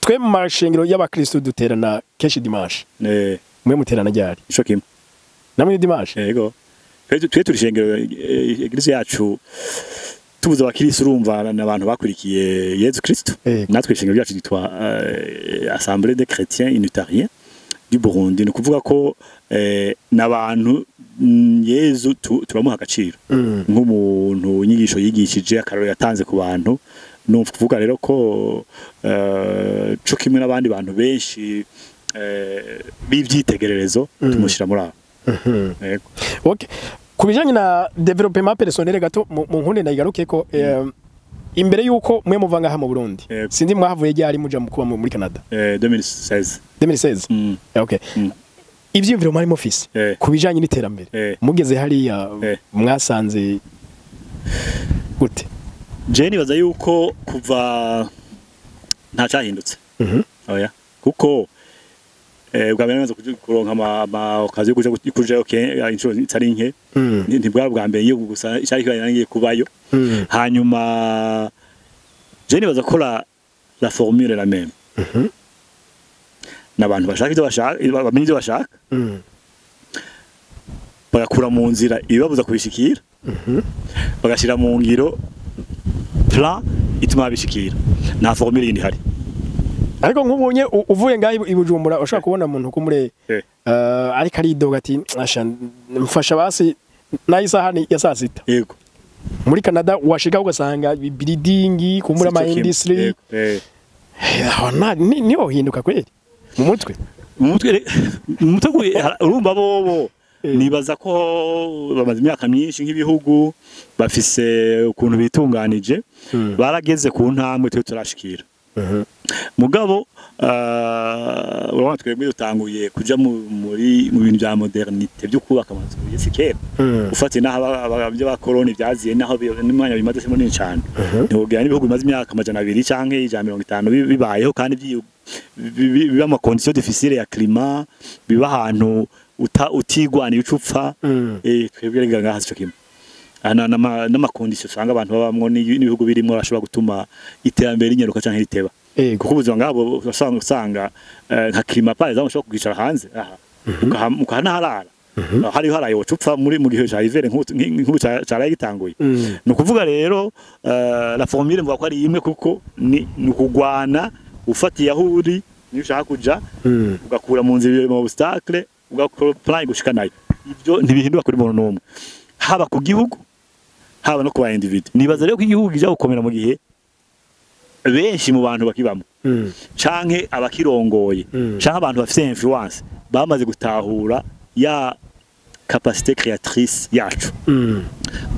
twe mu mashengero y'abakristo duterana kenshi dimanche mwe muterana ryari ico kimwe namwe dimanche yego twe turi shengero eglise yacu tubuza abakristo urumva n'abantu bakurikiye Yesu Kristo natwe shengero yacu ditwa Assemblée des chrétiens unitariens du Burundi no kuvuga ko n'abantu Yesu turamuha agaciro nk'umuntu inyigisho yigishije akaroro yatanze ku bantu no kuvuga rero ko cyo kimwe n'abandi bantu benshi bivyitegererezo tumushira muri abo okay kubijanye na development personnel gato mu nkunde ndayigaruke ko imbere yuko mwe muvanga ha mu Burundi sindi mwahavuye ryari muja mu kuba muri Canada 2016 okay ivyumviro muri office kubijanye n'iterambere mugeze hariya mwasanze gute Jenny baza yuko kuva nta cyahindutse oya kuko bwa mbere nazo kuronka ama okazi kuja okay inshuro itari nke ntibwa bwa mbere yo gusa cyari kirangiye kubayo hanyuma Jenny baza kora la formule la même n'abantu bashaka ibyo bashaka bamenye ibyo bashaka bagakura mu nzira ibibabuza kubishikira bagashira mu ngiro plan ituma bishikira na formule yindi hari ariko nk'ubunye uvuye ngaho ibujumbura ushaka kubona umuntu kumure ariko ari doga ati asha mfasha basi nayisahani ya saa sita yego muri Canada washika ugasanga building kumura ama industry niho hinduka kweli mu mutwe urumva bobo nibaza ko bamaze imyaka myinshi nk'ibihugu bafise ukuntu bitunganije barageze ku ntambwe twe turashikira mugabo urabona twebwe dutanguye kuja mu bintu bya modernité byo kubaka amazu y'ikera ufate naho abavyo bakoroni byaziye naho n'umwanya bimaze se munini cyane ntiwogira n'ibihugu bimaze imyaka amajana 2 canke 150 bibayeho kandi biba ama conditions difficiles ya climat biba ahantu utigwaniye ucupfa twebwe rega ngaha cyo kimwe n'amakondisiyo usanga abantu babamwo n'ibihugu birimo bashobora gutuma iterambere inyeruka canke riteba kuko ubuzima ngabo usanga nka climat par exemple ushobora kugicara hanze ukahanaharara hariho haraye wacupfa muri mu gihe cya hiver nk'ubu cyaraye gitanguye no kuvuga rero la formule mvuga ko ari imwe kuko ni ukugwana ufatiye aho uri niyo ushaka kuja ugakura mu nzira mu obstacle ugakora plan gushika nayo ibyo ntibihindura kuri muntu n'umwe haba ku gihugu haba no ku ba individu nibaza rero ko igihugu gija gukomera mu gihe benshi mu bantu bakibamo canke abakirongoye canke abantu bafite influence bamaze gutahura ya capacité créatrice yacu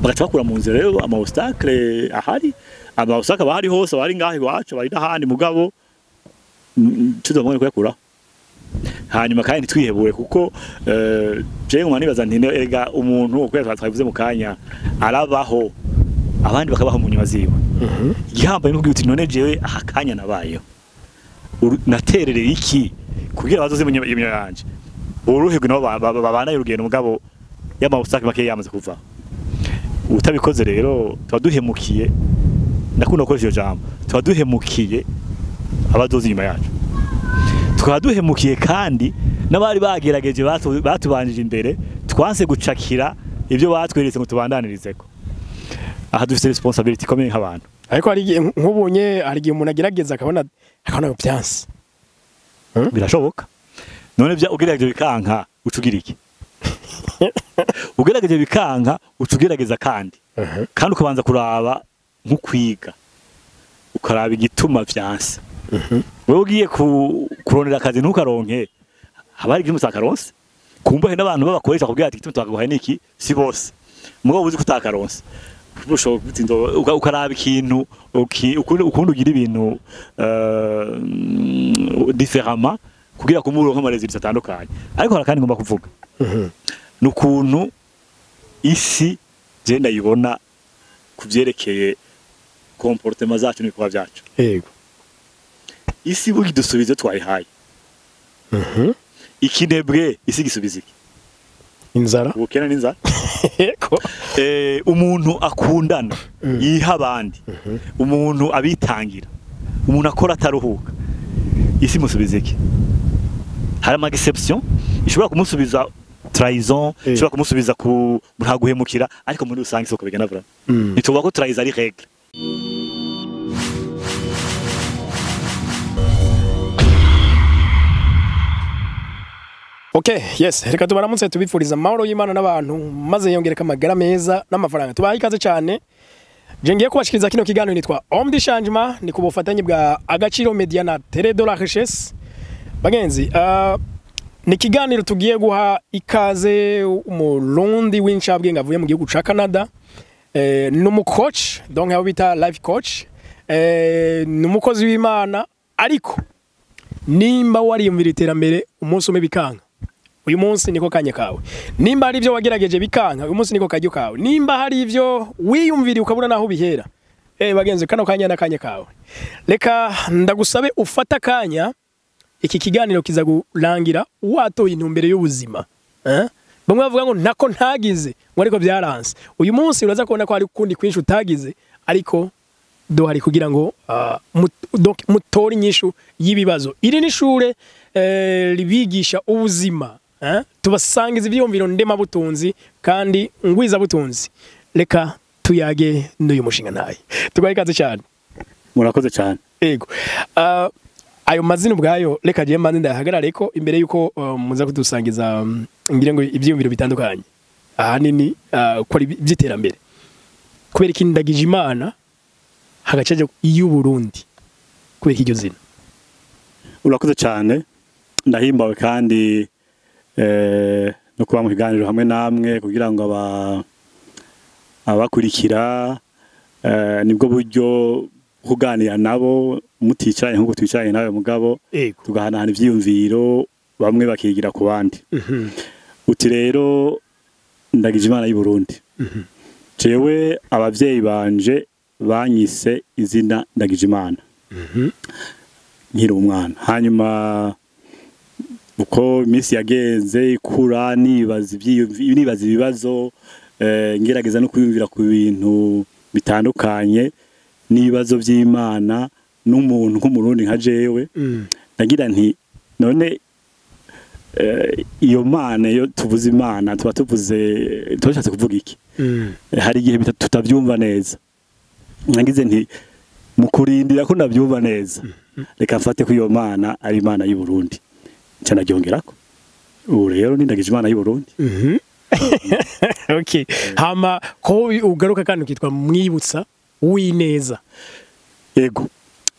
bagaca bakura mu nzira rero ama obstacle ahari ama obstacle bahari hose bari ngaho iwacu bari n'ahandi mugabo tuzamubone kuyakura hanyuma kandi twihebure kuko je ngoma nibaza nti erega umuntu ukwera twavuze mu kanya arabaho abandi bakabaho mu nyuma ziwe igihambaye n'ubwo uti none jewe akanya nabayeho natererera iki kugira bazoze mu nyuma yanje uruhegwe nabo babana y'urugendo mugabo y'amabusake make yamaze kuva utabikoze rero twaduhemukiye ndakunda ko iyo jambo twaduhemukiye abadoze nyuma yacu twaduhemukiye kandi nabari bagerageje batubanjije imbere twanse gucakira ibyo batweretse ngo tubandanirize ko aha dufite responsibility ikomeye nk'abantu ariko hari nk'ubunye hari igihe umuntu agerageza akabona byanse birashoboka none ugerageje bikanka ucugira iki ugerageje bikanka ucugerageza kandi ukabanza kuraba nk'ukwiga ukaraba igituma byanse wewe ugiye kurondera akazi ntukaronke haba hari igihe utakaronse kumbahe n'abantu babakoresha kubwira ati igituma twakaguhaye niki si bose mugabo uzi kutakaronse ukaraba ikintu ukundi ugira ibintu différemment kugira kumuronka amaresultats atandukanye ariko hari kandi ngomba kuvuga n'ukuntu isi je ndayibona kuvyerekeye comportement zacu n'ibikwa byacu yego isi bugi dusubize twayihaye ikinebwe isi gisubize iki inzara ubukena n'inzara umuntu akundana yiha abandi umuntu abitangira umuntu akora ataruhuka isi musubiza iki hari ama exception ishobora kumusubiza trahison ishobora kumusubiza ku ntaguhemukira ariko muri rusange soko bigana vra nituvuga ko trahison ari règle. Okay, yes, reka tubaramutse tubifuriza amahoro y'Imana n'abantu maze yongereka amagara meza n'amafaranga. Tubaha ikaze cyane. Je ngiye kubashikiriza kino kiganiro nitwa Homme du Changement, ni ku bufatanye bwa Agaciro Media na Télé de la Richesse. Bagenzi, ni kiganiro tugiye guha ikaze umurundi w'incabwe ngavuye mu gihugu ca Canada. Numu coach, donc abo bita life coach. Numukozi w'Imana ariko nimba wariyumvira iterambere umunsi umwe bikanga. Uyu munsi niko kanya kawe. Nimba hari ivyo wagerageje bikanga, uyu munsi niko kajyo kawe. Nimba hari ivyo wiyumvira ukabura naho bihera. Bagenze kano kanya nakanya kawe. Reka ndagusabe ufata kanya iki kiganiro kiza gurangira watoye intumbere y'ubuzima. Bamwe bavuga ngo ntako ntagize, ngo ariko byaranse. Uyu munsi uraza kubona ko hari kundi kwinshi utagize, ariko dohari kugira ngo mutori nyishu y'ibibazo. Iri ni shure libigisha ubuzima. Tubasangiza ivyumviro ndema butunzi kandi ngwiza butunzi. Reka tuyage n'uyu mushinga ntaye. Tugwaye ikaze cyane. Murakoze cyane. Yego. Ayo mazina ubwayo reka je mbanze ndahagarare ko imbere yuko muza kudusangiza ngire ngo ivyumviro bitandukanye. Ahanini ko ari byiterambere. Kubera ikindagije Imana hagacaje y'u Burundi kubera iryo zina. Urakoze cyane. Ndahimbawe kandi no kuba mu kiganiro hamwe namwe kugira ngo abakurikira nibwo buryo kuganira nabo muticaye nkuko twicaye nawe mugabo tugahanahana ivyiyumviro bamwe bakigira ku bandi. Uti rero ndagije Imana y'u Burundi. Jewe abavyeyi banje banyise izina ndagije Imana. Nkiri umwana. Hanyuma uko iminsi yagenze ikura nibaza ibibazo ngerageza no kwiyumvira ku bintu bitandukanye n'ibibazo by'Imana n'umuntu nk'umurundi nka jewe ndagira nti none iyo Mana yo tuvuze Imana tuba tuvuze twashatse kuvuga iki hari igihe tutavyumva neza nagize nti mukurindira ko ndavyumva neza reka mfate ko iyo Mana ari Imana y'u Burundi cyane gyongerako ubu rero nindagije Imana y'u Burundi. Okay, hama ko ugaruka kandi ukitwa mwibutsa w'ineza. Yego,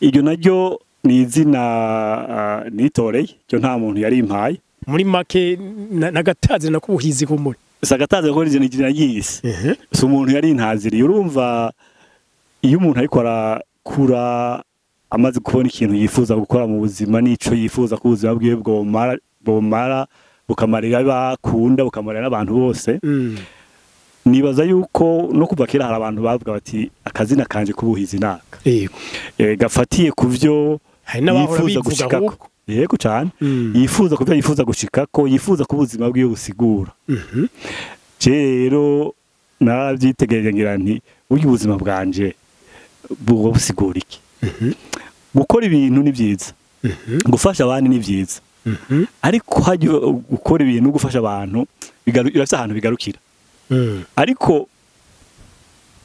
iryo naryo ni izina nitoreye cyo nta muntu yari impaye muri make nagataze nakubuhizi ko muri sagataze ko rije nigira yise so umuntu yari intaziri urumva iyo umuntu ariko arakura amaze kubona ikintu yifuza gukora mu buzima nico yifuza ko ubuzima bwiwe bwomara bukamarira bakunda bukamarira n'abantu bose. Nibaza yuko no kuva kera hari abantu bavuga bati akazina kanje kubuhizi naka. Gafatiye kuvyo yifuza gushikako. Yego cyane. Yifuza kuvyo yifuza gushikako, yifuza ko ubuzima bwiwe busigura. Rero naravyitegereje ngira nti uyu ubuzima bwanje bwo busigura iki. Gukora ibintu ni byiza. Gufasha abandi ni byiza. Ariko haje gukora ibintu gufasha abantu birafite ahantu bigarukira. Ariko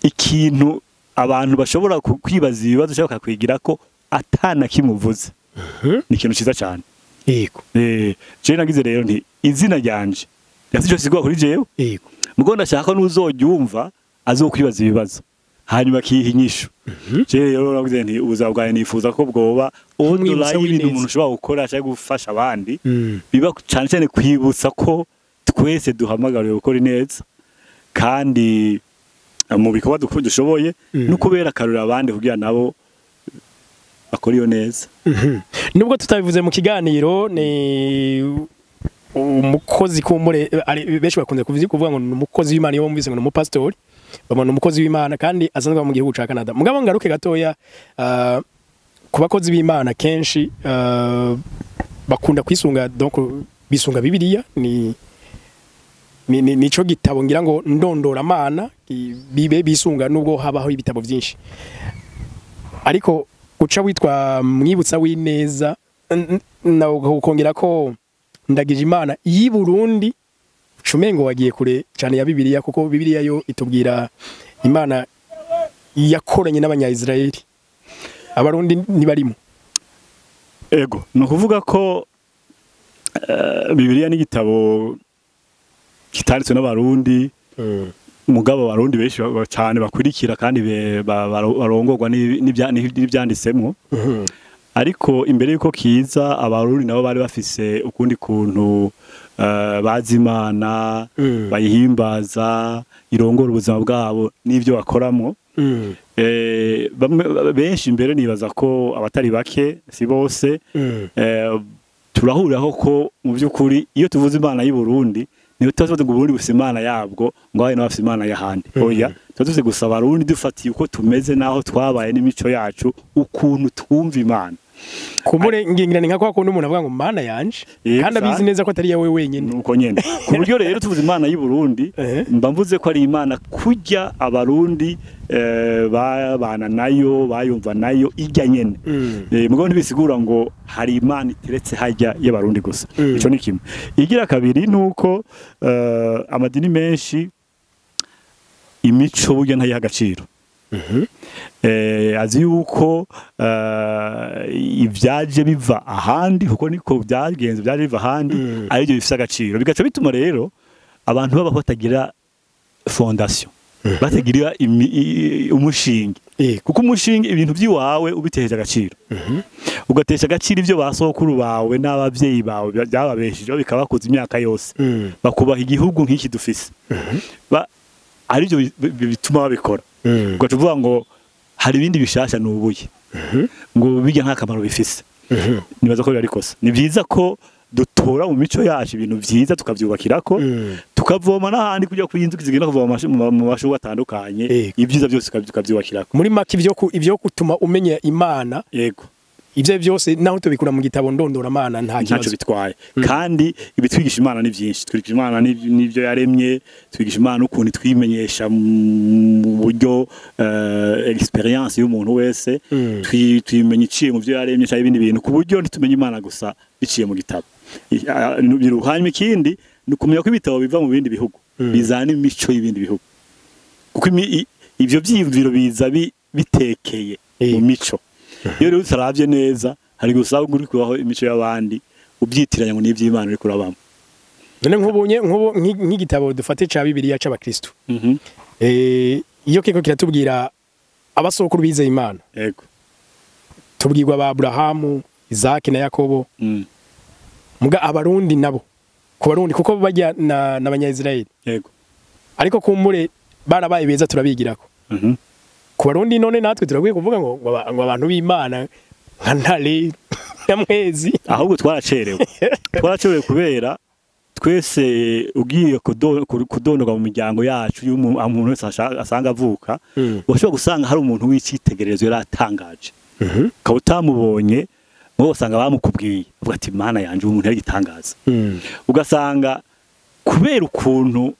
ikintu abantu bashobora kwibaza ibibazo cyangwa kwigira ko atana kimuvuze ni ikintu cyiza cyane. Yego. Je nagize rero nti izina ryanje yafite cyo sigwa kuri jewe. Yego. Mugo ndashaka n'uzogyumva azokwibaza ibibazo hanyuma kiha inyishu. Je rero nagize nti ubuzima bwawe nifuza ko bwoba online ibintu umuntu ushobora gukora cyangwa gufasha abandi biba cyane cyane kwibutsa ko twese duhamagariwe gukora neza kandi mu bikorwa dushoboye no kubera karura abandi kugira nabo bakora iyo neza. Nubwo tutabivuze mu kiganiro ni umukozi kumure benshi bakunze kuvuga ngo umukozi w'Imana yo bumvise ngo umupastori bamana umukozi w'Imana kandi asanzwe mu gihugu ca Canada. Mugabo ngaruke gatoya ku bakozi b'Imana kenshi bakunda kwisunga donc bisunga Bibiliya nico gitabo ngira ngo ndondora Mana bibe bisunga nubwo habaho ibitabo byinshi. Ariko guca witwa mwibutsa w'ineza ukongera ko ndagije Imana yi Burundi cumengo wagiye kure cyane ya Bibiliya kuko Bibiliya yo itubwira Imana yakoranye n'abanya-Israeli abarundi ntibarimo. Ego no kuvuga ko Bibiliya n'igitabo kitanditswe n'abarundi mugabo abarundi benshi cyane bakurikira kandi barongorwa n'ibyanditsemwo. Ariko imbere yuko kiza abarundi nabo bari bafise ukundi kuntu bazi Imana bayihimbaza irongora ubuzima bwabo n'ivyo bakoramo. Benshi imbere nibaza ko abatari bake si bose turahuriraho ko mu by'ukuri iyo tuvuze Imana y'u Burundi niyo tuvuze ngo Burundi bufise Imana yabwo ngo aho n'abafise Imana y'ahandi. Oya tuvuze gusa abarundi dufatiye uko tumeze naho twabaye n'imico yacu ukuntu twumva Imana. Kumure ngingirane nka kwa kundi umuntu avuga ngo Mana yanje kandi abizi neza ko atari yawe wenyine. Nuko nyene ku buryo rero tuvuze Imana y'u Burundi mba mvuze ko ari Imana kujya abarundi babana nayo bayumva nayo ijya nyene. Mugabo ntibisigura ngo hari Imana iteretse hajya y'abarundi gusa. Ico ni kimwe. Igira kabiri nuko amadini menshi imico burya ntayiha agaciro. Azi yuko ibyaje biva ahandi kuko niko byagenze byaje biva ahandi aribyo bifite agaciro bigaca bituma rero abantu baba batagira fondation batagira umushinge kuko umushinge ibintu by'iwawe ubiteje agaciro ugatesha agaciro ibyo basokuru bawe n'abavyeyi bawe byababesheje bikabakuza imyaka yose bakubaha igihugu nk'iki dufise aribyo bituma babikora ugacuvuga ngo hari ibindi bishasha nubuye ngo bijya nk'akamaro bifise nibaza ko bari kosa ni byiza ko dutora mu mico yacu ibintu byiza tukavyubakirako tukavoma n'ahandi kujya kuyinzuka zigenda kuvoma mu mashugo atandukanye ibyiza byose tukavyubakirako muri make ibyo kutuma umenya Imana. Yego ibyo byose naho tubikura mu gitabo ndondora Mana nta kibazo bitwaye kandi ibitwigisha Imana ni byinshi twigisha Imana n'ibyo yaremye twigisha Imana ukuntu twimenyesha mu buryo experience y'umuntu wese twimenye iciye mu byo yaremye cyangwa ibindi bintu ku buryo ntitumenye Imana gusa biciye mu gitabo. Hanyuma ikindi ni ukumenya ko ibitabo biva mu bindi bihugu bizana imico y'ibindi bihugu kuko ibyo byiyumviro biza bitekeye mu mico. Iyo rero utaravye neza hari gusaba uri kubaho imico y'abandi ubyitiranya ngo n'ivy'Imana uri kurabamo. None nk'igitabo dufate ca Bibiliya c'abakristo iyo kiko kiratubwira abasokuru bizeye Imana. Yego tubwirwa ba Abrahamu Isaac na Yakobo muga abarundi nabo ku barundi kuko bajya n'abanya-Israeli. Yego ariko kumure barabaye beza turabigirako ku barundi none natwe turagwiye kuvuga ngo abantu b'Imana nka ntare nyamwezi ahubwo twaracerewe kubera twese ugiye kudonoga mu miryango yacu y'umuntu wese asanga avuka ushobora gusanga hari umuntu w'icitegererezo yaratangaje ukaba utamubonye ngo usanga bamukubwiye uvuga ati Mana yanje umuntu yarigitangaza ugasanga kubera ukuntu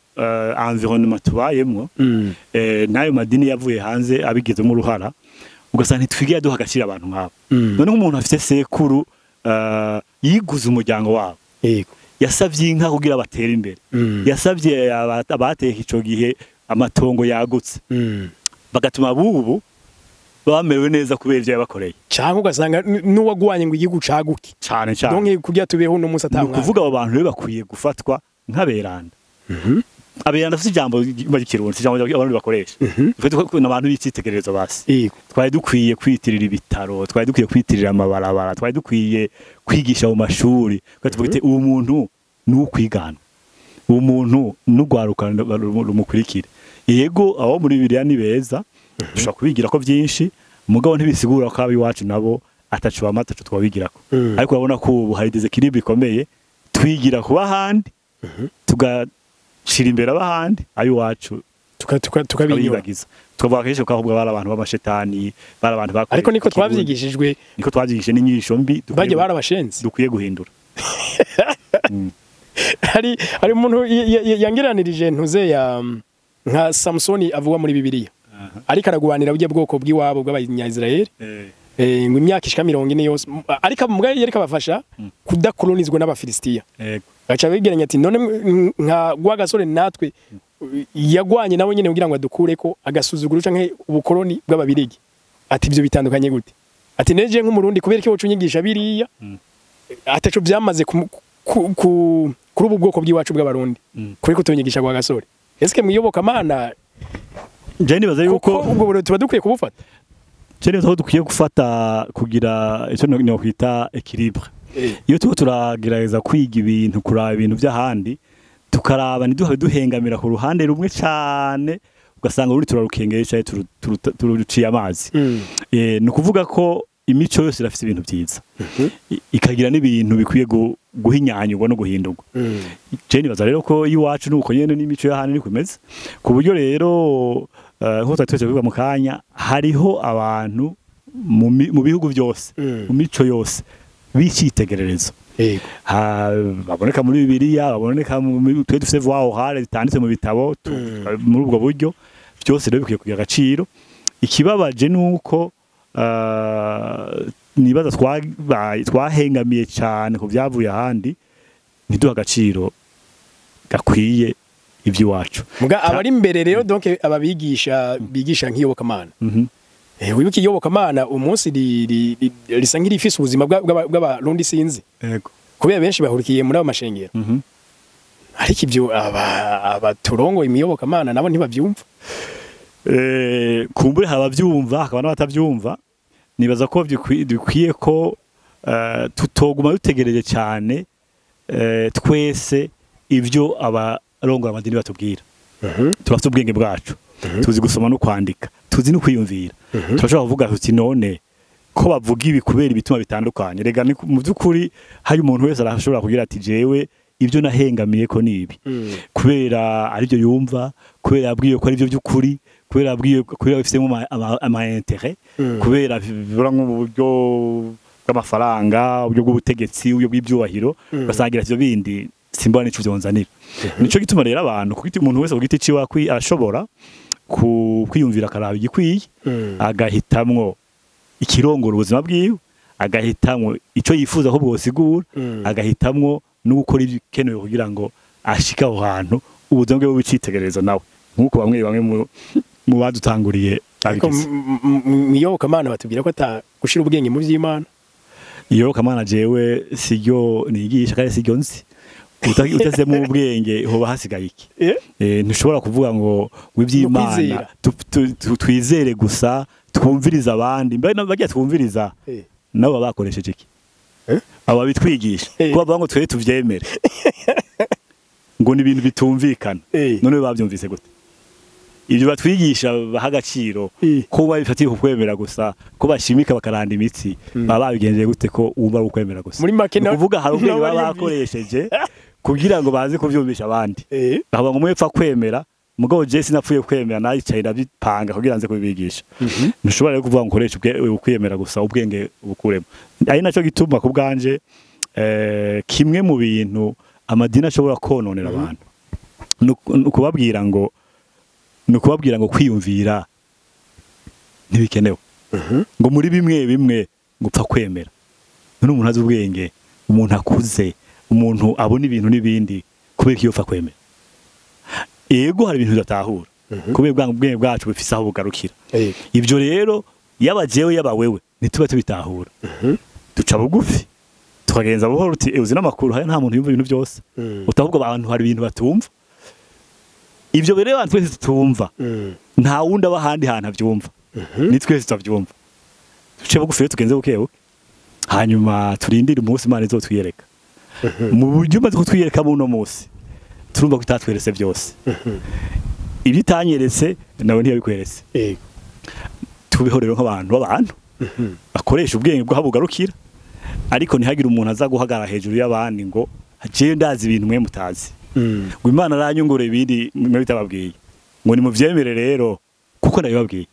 environnement tubayemwo nayo madini yavuye hanze abigezemo uruhara ugasanga ntitwigiye duha agaciro abantu nk'abo. None nk'umuntu afite sekuru yiguze umuryango wabo yasavye inka kugira batera imbere yasavye abateka ico gihe amatongo yagutse bagatuma bubu bamerewe neza kubera ibyo yabakoreye cyangwa ugasanga n'uwagwanye ngo igihugu caguke cyane donc kugira tubeho no musa tamwa kuvuga abo bantu rero bakwiye gufatwa nk'aberanda. Aberanda afite ijambo ry'ikirundi ijambo abantu bakoresha ufite ko n'abantu b'icitegererezo basi twari dukwiye kwitirira ibitaro twari dukwiye kwitirira amabarabara twari dukwiye kwigisha mu mashuri tuvuga ati uwo muntu n'ukwigana uwo muntu n'ugwaruka rumukurikire. Yego abo muri Bibiliya ni beza dushobora kubigira ko byinshi mugabo ntibisigura ko abiwacu nabo atacu bamatacu twabigirako ariko urabona ko ubu hari deséquilibre ikomeye twigira kuba handi tugashira imbere abahandi abiwacu tukabibagiza tukavuga kenshi ko ahubwo bari abantu b'amashetani bari abantu bakora ariko niko twavyigishijwe n'inyigisho mbi baje barabashenzi dukwiye guhindura. hari umuntu yangeranirije ntuze ya nka Samsoni avuga muri Bibiliya ariko aragwanira bujye bwoko bw'iwabo bw'abanya-Israeli ngo imyaka ishika 40 yose ariko mugabo yereka bafasha kudakolonizwa n'abafilisitiya gacha bigeranya ati none nka gwa gasore natwe yagwanye nabo nyene kugira ngo adukureko agasuzugura canke ubukoloni bw'ababirigi ati ibyo bitandukanye gute ati neje nk'umurundi kubera ko ucunyigisha biriya ataco byamaze kuri ubu bwoko bw'iwacu bw'abarundi kuri ko tunyigisha gwa gasore eske muyoboka mana je nibaza yuko ubwo buro tuba dukwiye kubufata je nibaza ko dukwiye gufata kugira icyo no kwita equilibre iyo tuba turagerageza kwiga ibintu kuraba ibintu by'ahandi tukaraba ntiduhabe duhengamira ku ruhande rumwe cyane ugasanga uri turarukengeye cyane turuciye amazi ni ukuvuga ko imico yose irafite ibintu byiza ikagira n'ibintu bikwiye guhinyanyurwa no guhindurwa je nibaza rero ko iwacu nuko nyene n'imico y'ahandi ni kumeze ku buryo rero nko twatwese bivuga mu kanya hariho abantu mu bihugu byose mu mico yose bicitegererezo baboneka muri Bibiliya baboneka mu twe dufite voix orale zitanditse mu bitabo muri ubwo buryo byose rero bikwiye kugira agaciro ikibabaje nuko nibaza twahengamiye cyane ku byavuye ahandi ntiduha agaciro gakwiye iby'iwacu muga abari imbere rero donc ababigisha bigisha nk'iyobokamana wibuka iyobokamana umunsi risa nk'irifise ubuzima bw'abarundi sinzi yego kubera benshi bahurikiye muri abo mashengero ariko ibyo abaturongo imiyobokamana nabo ntibavyumva kumbure habavyumva hakaba n'abatavyumva nibaza ko dukwiye ko tutoguma dutegereje cyane twese ibyo abarongora amadini batubwira turafite ubwenge bwacu tuzi gusoma no kwandika tuzi no kwiyumvira turashobora kuvuga tuti none ko bavuga ibi kubera ibituma bitandukanye rega mu by'ukuri hari umuntu wese arashobora kugira ati jewe ibyo nahengamiye ko nibi kubera ari byo yumva kubera yabwiye ko ari byo by'ukuri kubera yabwiye kubera bifitemo ama intérêt kubera bibura nk'uburyo bw'amafaranga uburyo bw'ubutegetsi uburyo bw'ibyubahiro basangira ivyo bindi simbona nico byonzanira nico gituma rero abantu kuko umuntu wese ugiti ciwa arashobora kwiyumvira karaba igikwiye agahitamwo ikirongora ubuzima bwiwe agahitamwo ico yifuza ko bwosigura agahitamwo no gukora ibikenewe kugira ngo ashika aho hantu ubuzima bwe bw'icitegererezo nawe nkuko bamwe mu badutanguriye iyobokamana batubwira ko gushira ubwenge mu by'Imana iyobokamana jewe siryo nigisha kandi siryo nzi utase mu ubwenge hoba hasigaye iki ntushobora kuvuga ngo w'iby'Imana twizere gusa twumviriza abandi mbe bagiye twumviriza nabo bakoresheje iki aba bitwigisha ko bavuga ngo twere tuvyemere ngo ni ibintu bitumvikana none bavyumvise gute ibyo batwigisha baha agaciro ko babifatiye kukwemera gusa ko bashimika bakaranda imitsi baba babigenje gute ko wumva ukwemera gusa kuvuga hari ubwenge baba bakoresheje kugira ngo baze kuvyumvisha abandi bavuga ngo mwepfa kwemera mugabo je sinapfuye kwemera nayicaye ndabipanga kugira nze kubibigisha ntushobora rero kuvuga ngo ukoresha ukwemera gusa ubwenge bukuremo ari naco gituma ku bwanje kimwe mu bintu amadini ashobora kononera abantu nukubabwira ngo kwiyumvira ntibikenewe ngo muri bimwe ngo upfa kwemera none umuntu azi ubwenge umuntu akuze umuntu abona ibintu n'ibindi kubera iyo upfa kwemera ego hari ibintu bidatahura kubera ubwenge bwacu bufise aho bugarukira ibyo rero yaba jewe yaba wewe ntituba tubitahura duca bugufi tukagenza buhoro uti uzi n'amakuru hari nta muntu yumva ibintu byose utavuga abantu hari ibintu batumva ibyo bere abantu twese tutumva nta wundi aba handi hantu abyumva ni twese tutabyumva duce bugufi tugenze bukebuke hanyuma turindire umunsi Imana izotwiyereka mu buryo maze kutwiyereka buno munsi turumva ko itatweretse byose ibyo itanyeretse nawe ntiyabikweretse tubiho rero nk'abantu bakoresha ubwenge bwabo bugarukira ariko ntihagire umuntu aza guhagarara hejuru y'abandi ngo haciye ndazi ibintu mwe mutazi ngo Imana aranyungure ibindi mwe bitababwiye ngo ni muvyemere rero kuko nabibabwiye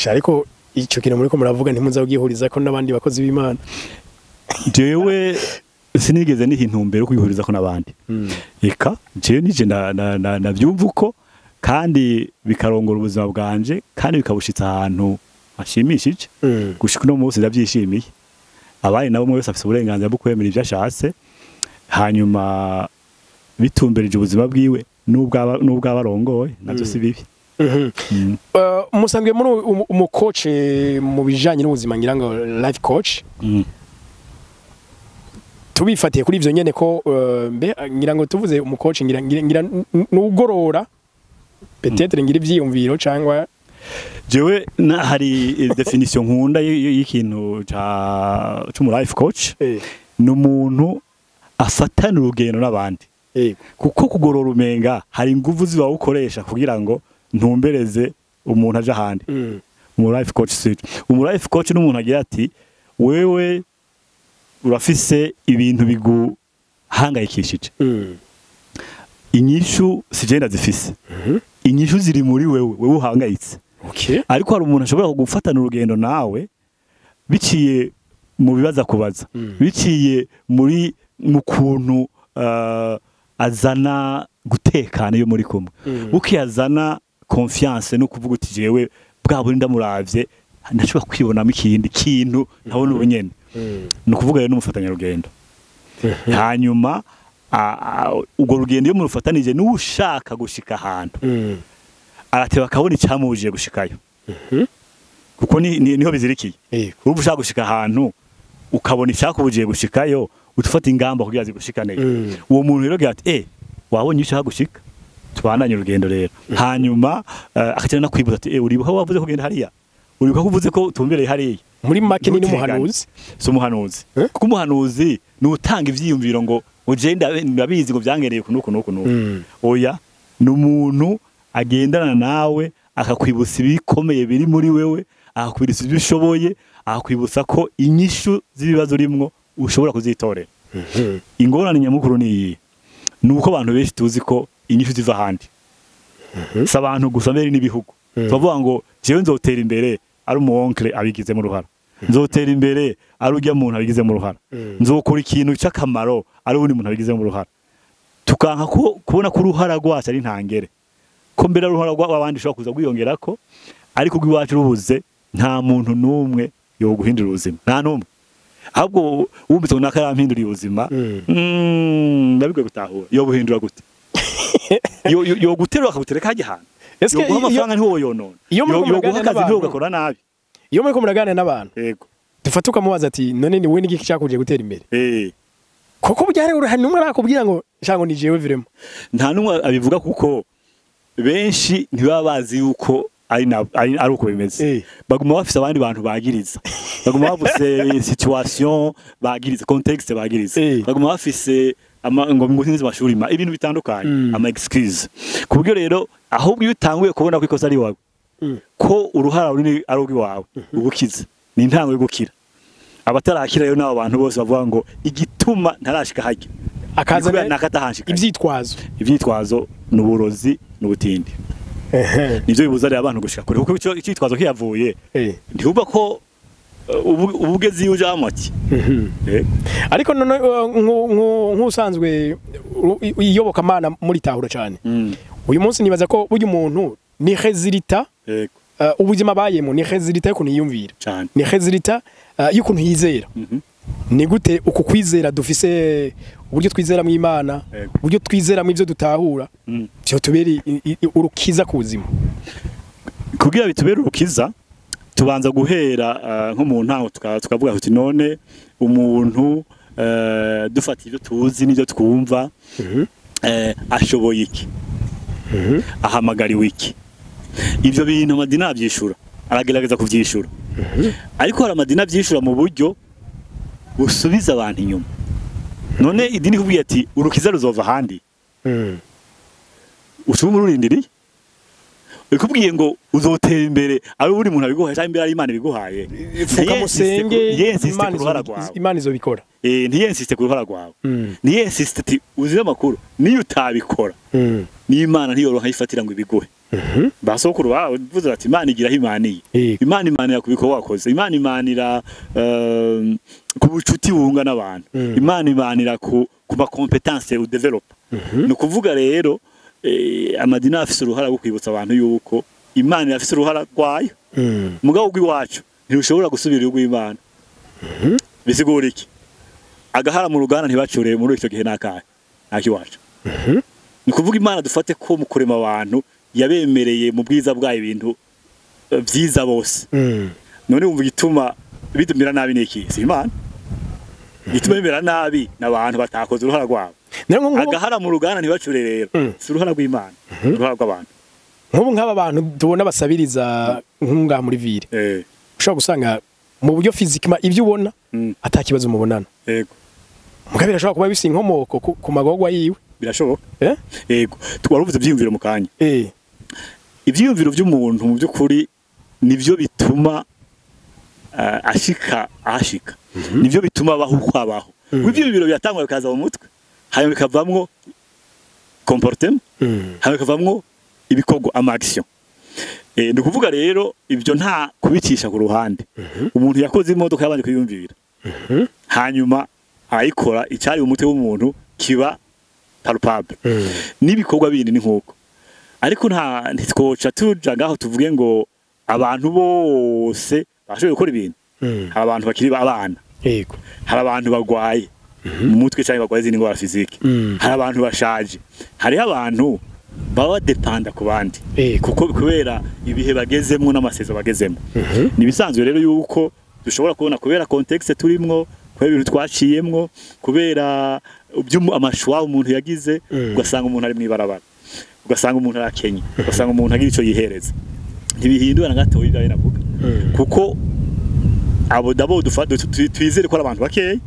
ariko icyo kintu muri ko muravuga ntimuza kugihuriza ko n'abandi bakozi b'Imana jewe sinigeze n'intumbero yo kwihuriza ko n'abandi eka je nije navyumva uko kandi bikarongora ubuzima bwanje kandi bikabushitsa ahantu ashimishije gushika no munsi ndabyishimiye abari nabo mwese afite uburenganzira bwo kwemera ibyo ashatse hanyuma bitumberije ubuzima bwiwe nubwo abarongoye nabyo si bibi musanzwe muri umucoach mu bijanye n'ubuzima ngira ngo life coach tubifatiye kuri ivyo nyene ko ngira ngo tuvuze umucoach ngira n'ugorora peut-être ngira ivyiyumviro cyangwa jewe hari definition nkunda y'ikintu cy'umu life coach n'umuntu afatana urugendo n'abandi kuko kugorora umenga hari ingufu ziba ukoresha kugira ngo ntumbereze umuntu aje ahandi umu life coach umu life coach n'umuntu agira ati wewe urafise ibintu biguhangayikishije inyishu sijenda zifise inyishu ziri muri wewe uhangayitse ariko hari umuntu ashobora kugufatana urugendo nawe biciye mu bibaza kubaza biciye mu kuntu azana gutekana iyo muri kumwe ukiyazana confiance no kuvuga uti jewe bwa buri ndamuravye ndashobora kwibonamo ikindi kintu ntabona ubunyene no kuvuga rero n'umufatanya rugendo hanyuma ugo rugendo iyo murufatanije n'ushaka gushika ahantu arateba akabona icyamubujije gushikayo kuko niho bizirikiye ubu ushaka gushika ahantu ukabona icyakubujije gushikayo utufata ingamba kugira zigushikane uwo muntu rero gati wabonye ushaka gushika tubandanye urugendo rero hanyuma akacana no kwibuza ati uribuka wavuze kugenda hariya uribuka kuvuze ko tumbereye hariya muri make ni n'umuhanuzi so umuhanuzi kuko umuhanuzi ni utanga ivyiyumviro ngo ugenda ndabizi ngo byangereye kunuko oya n'umuntu agendana nawe akakwibutsa ibikomeye biri muri wewe akakwibutsa ibyo ushoboye akakwibutsa ko inyishu z'ibibazo rimwo ushobora kuzitorera ingorane nyamukuru ni nuko abantu benshi tuzi ko inyishu ziva ahandi si abantu gusa mbere n'ibihugu bavuga ngo jewe nzotera imbere ari umuonkle abigizemo uruhara nzotera imbere ari ujya muntu abigizemo uruhara nzokora ikintu cy'akamaro ari undi muntu abigizemo uruhara tukanka kubona ko uruhara rwacu ari ntangere ko mbere uruhara rw'abandi ushobora kuza gwiyongera ko ariko rw'iwacu rubuze nta muntu n'umwe yo guhindura ubuzima nta n'umwe ahubwo wumvise ngo nakarampinduriye ubuzima ndabigwe gutahura yo buhindura gute yo guterura akabutereka hajya hantu yo guha amafaranga ntiwo yonona yo guha akazi ntiwo gakora nabi iyo muri ko muraganira n'abantu yego dufata ukamubaza ati none ni we n'igiki cyakuje gutera imbere koko byare hari numwe arakubwira ngo shango ni jewe viremo nta numwe abivuga kuko benshi ntibaba bazi yuko ari uko bimeze baguma bafise abandi bantu bagiriza baguma bafise situation bagiriza context bagiriza baguma bafise ngo ngutinze mashuri ibintu bitandukanye ama excuse kubyo rero ahubwo iyo utanguye kubona ko ikosa ari wawe ko uruhara ruri ari urwawe ubukize ni intango yo gukira abatarakira rero n'abo bantu bose bavuga ngo igituma ntarashika hajya akazana nakatahanshika ivyitwazo n'uburozi n'ubutindi nivyo bibuza rero abantu gushika kure kuko icyitwazo kiyavuye ntihubba ko ubugezi uje amati ariko none nk'usanzwe iyoboka mana muri tahura cyane uyu munsi nibaza ko uyu muntu ni résultat ubuzima bayemo ni résultat y'ukuntu yiyumvira ni résultat y'ukuntu yizera ni gute uku kwizera dufise uburyo twizera mu Imana uburyo twizera mu ivyo dutahura cyo tuberi urukiza ku buzima kugira bitubere urukiza tubanza guhera nko mu ntango tukavuga uti none umuntu dufata ivyo tuzi n'ivyo twumva ashoboye iki ahamagariwe iki ivyo bintu amadini abyishura aragerageza kuvyishura ariko hari amadini abyishura mu buryo busubiza abantu inyuma none idini kubwiye ati urukiza ruzova handi ushobora ururindiriye ukubwiye ngo uzotera imbere ari buri muntu abiguhaye cyangwa imbere ari Imana ibiguhaye fuka musenge Imana izobikora ntiyensiste ku ruhara rwawe ntiyensiste ati uzire amakuru niyo utabikora ni Imana ntiyoroha ifatira ngo ibiguhe basokuru bawe vuze ati Imana igira himaniye Imana imanira kubikora wakoze Imana imanira ku bucuti bunga n'abantu Imana imanira ku ma competence u develop no kuvuga rero amadini afise uruhara rwo kwibutsa abantu yuko Imana yafise uruhara rwayo mugabo gw'iwacu ntirushobora gusubira y'Imana bisigura iki agahara mu ruganda ntibacure muri icyo gihe nakahe nakiwacu ni kuvuga Imana dufate ko mu kurema abantu yabemereye mu bwiza bwayo ibintu byiza bose none wumva gituma bidumira nabi niki si Imana gituma bimera nabi n'abantu batakoze uruhara rwabo agahara mu ruganda ntibacure rero si uruhara rw'Imana uruhara rw'abantu nk'ubu nk'aba bantu tubona basabiriza nk'unga muri ville ushobora gusanga mu buryo fizikima ibyo ubona atakibazo mubonana yego mugabira ashobora kuba bisi inkomoko ku magogwa yiwe birashoboka yego twaruvuze byiyumviro mu kanya ibyiyumviro by'umuntu mu by'ukuri nivyo bituma ashika nivyo bituma abaho kwabaho ibyiyumviro byatangwa bikaza mu mutwe hanyuma bikavamwo comportement hanyuma bikavamwo ibikorwa amaction ni kuvuga rero ibyo nta kubicisha ku ruhande umuntu yakoze imodoka yabanje kuyumvira hanyuma ayikora icyari umutwe w'umuntu kiba palpable nibikorwa bindi ni nkuko ariko nta ntitwoca tuja ngaho tuvuge ngo abantu bose bashoboye gukora ibintu hari abantu bakiri abana yego hari abantu bagwaye mu mutwe cyangwa bagwaye izindi ngwara fizike hari abantu bashaje hari abantu baba dependa ku bandi kuko kubera ibihe bagezemwo n'amasezo bagezemo nibisanzwe rero yuko dushobora kubona kubera context turimwo kubera ibintu twaciyemwo kubera amashwa umuntu yagize ugasanga umuntu ari mwibarabara ugasanga umuntu arakenye ugasanga umuntu agira ico yihereza ntibihindura na gato ibyo navuga kuko abo dabo twizere ko ari abantu bakeye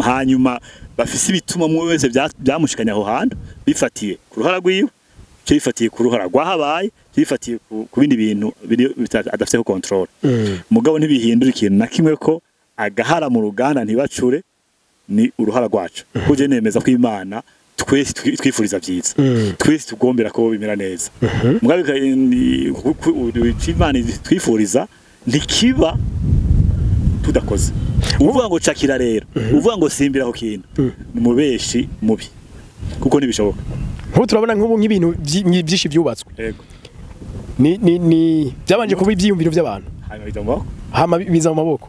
hanyuma bafise ibituma mwe wese byamushikanya aho hantu bifatiye ku ruhara rwiwe cyo bifatiye ku ruhara rwahabaye bifatiye ku bindi bintu adafite control mugabo ntibihindura ikintu na kimwe ko agahara mu ruganda ntibacure ni uruhara rwacu kuje nemeza ko Imana twese twifuriza byiza twese tugombera ko bimera neza mugabo Imana twifuriza ntikiba tudakoze uvuga ngo cakira rero uvuga ngo simbira aho kintu ni mubeshi mubi kuko nibishoboka nko turabona nk'ubu nk'ibintu byinshi byubatswe yego ni byabanje kuba ibyiyumviro by'abantu hama biza mu maboko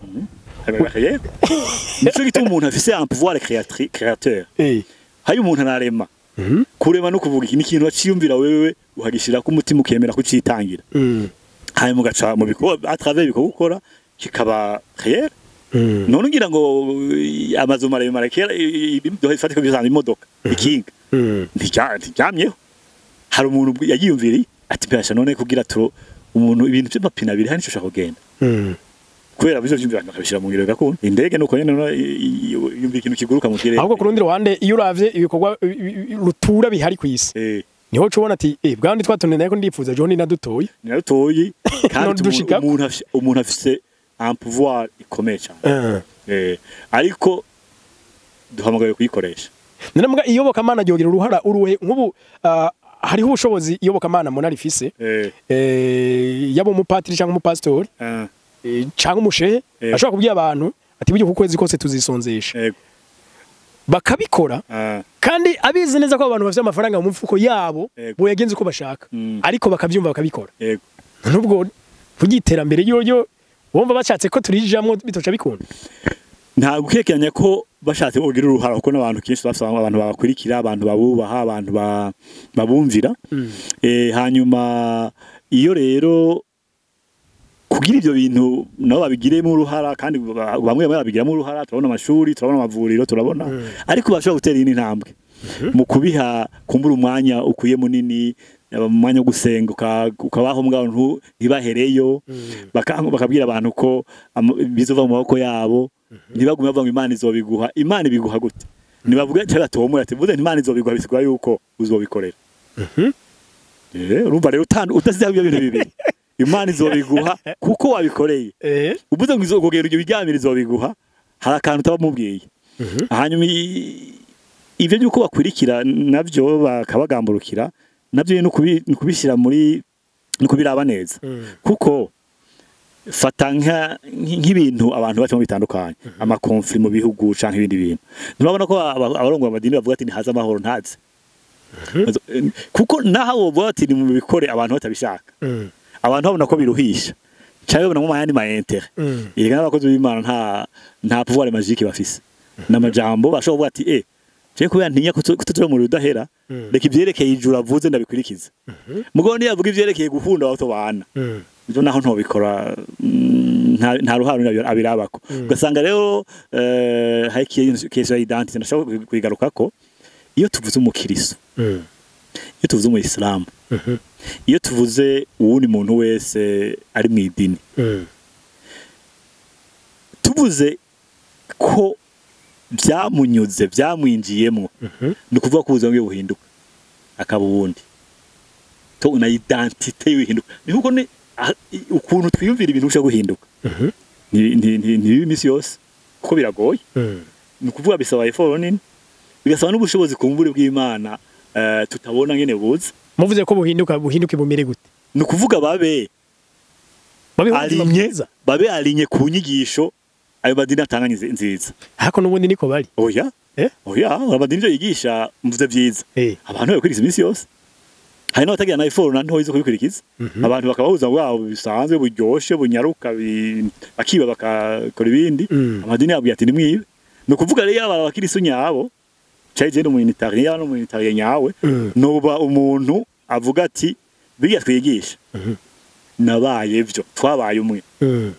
nico gituma umuntu afise un pouvoir créateur hayo umuntu ararema kurema no kuvuga ikintu waciyumvira wewe uhagishira ku mutima ukemera kucitangira hanyuma ugaca mu bikorwa à travers ibikorwa ukora kikaba réel none ngira ngo amazu maremare kera ifatiko byazana imodoka ikinga ntiryamyeho hari umuntu yagiyumviriye ati byasha none kugira turo umuntu ibintu by'amapina abiri hani cyo kugenda kubera bizo byumvira bakabishira mu ngiro gakondo indege nuko nyene yumvira ikintu kiguruka mu kirere ahubwo ku rundi ruhande iyo uravye ibikorwa rutura bihari kwisi niho cubona ati bwandi twatonde nako ndifuza John nadutoye kandi umuntu afise un pouvoir ikomeye cyane ariko duhamagaye kuyikoresha none mbwa iyoboka mana ryogira uruhara uruhe nk'ubu hariho ubushobozi iyoboka mana mona rifise yabo umupatiri cyangwa umupastori cyangwa umushehe ashobora kubwira abantu ati buryo kukwezi kose tuzisonzesha bakabikora kandi abizi neza ko abantu bafite amafaranga mu mfuko yabo bo yagenze uko bashaka ariko bakabyumva bakabikora nubwo kugiterambere yoyo wumva bashatse ko turijamwo bitoca bikunda nta gukekeranya ko bashatse kugira uruhara kuko n'abantu kenshi basanga abantu babakurikira abantu babubaha abantu babumvira hanyuma iyo rero kugira ibyo bintu nabo babigiremo uruhara kandi bamwe babigiramo uruhara turabona amashuri turabona amavuriro turabona ariko bashobora gutera iyi ntambwe mu kubiha kumbura umwanya ukuye munini umwanya wo gusenga ukabaho mbwantu ntibahereyo bakabwira abantu ko bizova mu maboko yabo ntibagume bavuga Imana izobiguha Imana ibiguha gute nibavuga cyangwa atomoye ati vuze Imana izobiguha bisigura yuko uzobikorera urumva rero utasize ibyo bintu bibiri Imana izobiguha kuko wabikoreye uvuze ngo izogogera ibyo bijyamira izobiguha hari akantu utabamubwiye hanyuma ivyo yuko bakurikira navyo bakabagamburukira navyo no kubishyira muri no kubiraba neza kuko fata nk'ibintu abantu bacamo bitandukanye amakonfli mu bihugu canke ibindi bintu nurabona ko abarongo amadini bavuga ati ntihaza amahoro ntaze kuko naho bovuga ati ni mu bikore abantu batabishaka abantu babona ko biruhisha cyangwa babona mu mayandi ma intérêt yega n'abakozi b'Imana nta pouvoir magique bafise n'amajambo bashobora kuvuga ati je kubera ntinya kututura mu rudahera reka ivyerekeye ijuru avuze ndabikurikiza mugabo niyavuga ivyerekeye gukunda abato bana byo naho ntobikora nta ruharo abirabako ugasanga rero hakiye keso identity ndashaka kwigaruka ko iyo tuvuze umukiristo iyo tuvuze mu Islam iyo tuvuze uwundi muntu wese ari mu idini tuvuze ko byamunyuze byamwinjiyemo no kuvuga ko ubuzima bwe buhinduka akaba ubundi to una identity yihinduka niho ne ukuntu twiyumvira ibintu ushaka guhinduka ni imisi yose kuko biragoye ni kuvuga bisaba effort nini bigasaba n'ubushobozi ku mburi bw'Imana tutabona ngene buza muvuze ko buhinduke bumere gute ni kuvuga babe alinye ku nyigisho ayo badini atanga nziza hako nubundi niko bari oya abadini byo yigisha mvuze byiza abantu bakurikiza imisi yose hari n'abatagira na effort nanto izo kubikurikiza abantu bakabahuza bwabo bisanzwe buryoshe bunyaruka bakiba bakakora ibindi amadini yabwiye ati nimwibe no kuvuga rero aba bakirisu nyabo cyaje no mu unitarien no mu unitarien nyawe noba umuntu avuga ati biya twigisha nabaye byo twabaye umwe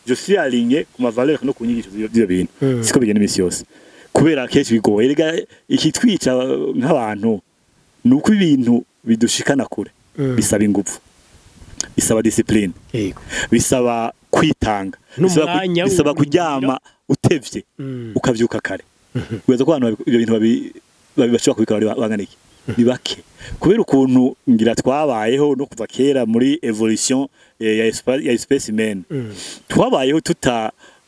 je suis aligné ku ma valeur no kunyigisha byo bintu siko bigenda imisi yose kubera kenshi bigoye rega ikitwica nk'abantu nuko ibintu bidushikana kure bisaba ingufu bisaba discipline bisaba kwitanga bisaba kuryama utevye ukavyuka kare weza ko abantu ibyo bintu babashobora kubikora banganiki bibake kubera ukuntu ngira twabayeho no kuva kera muri evolution ya espèce humaine twabayeho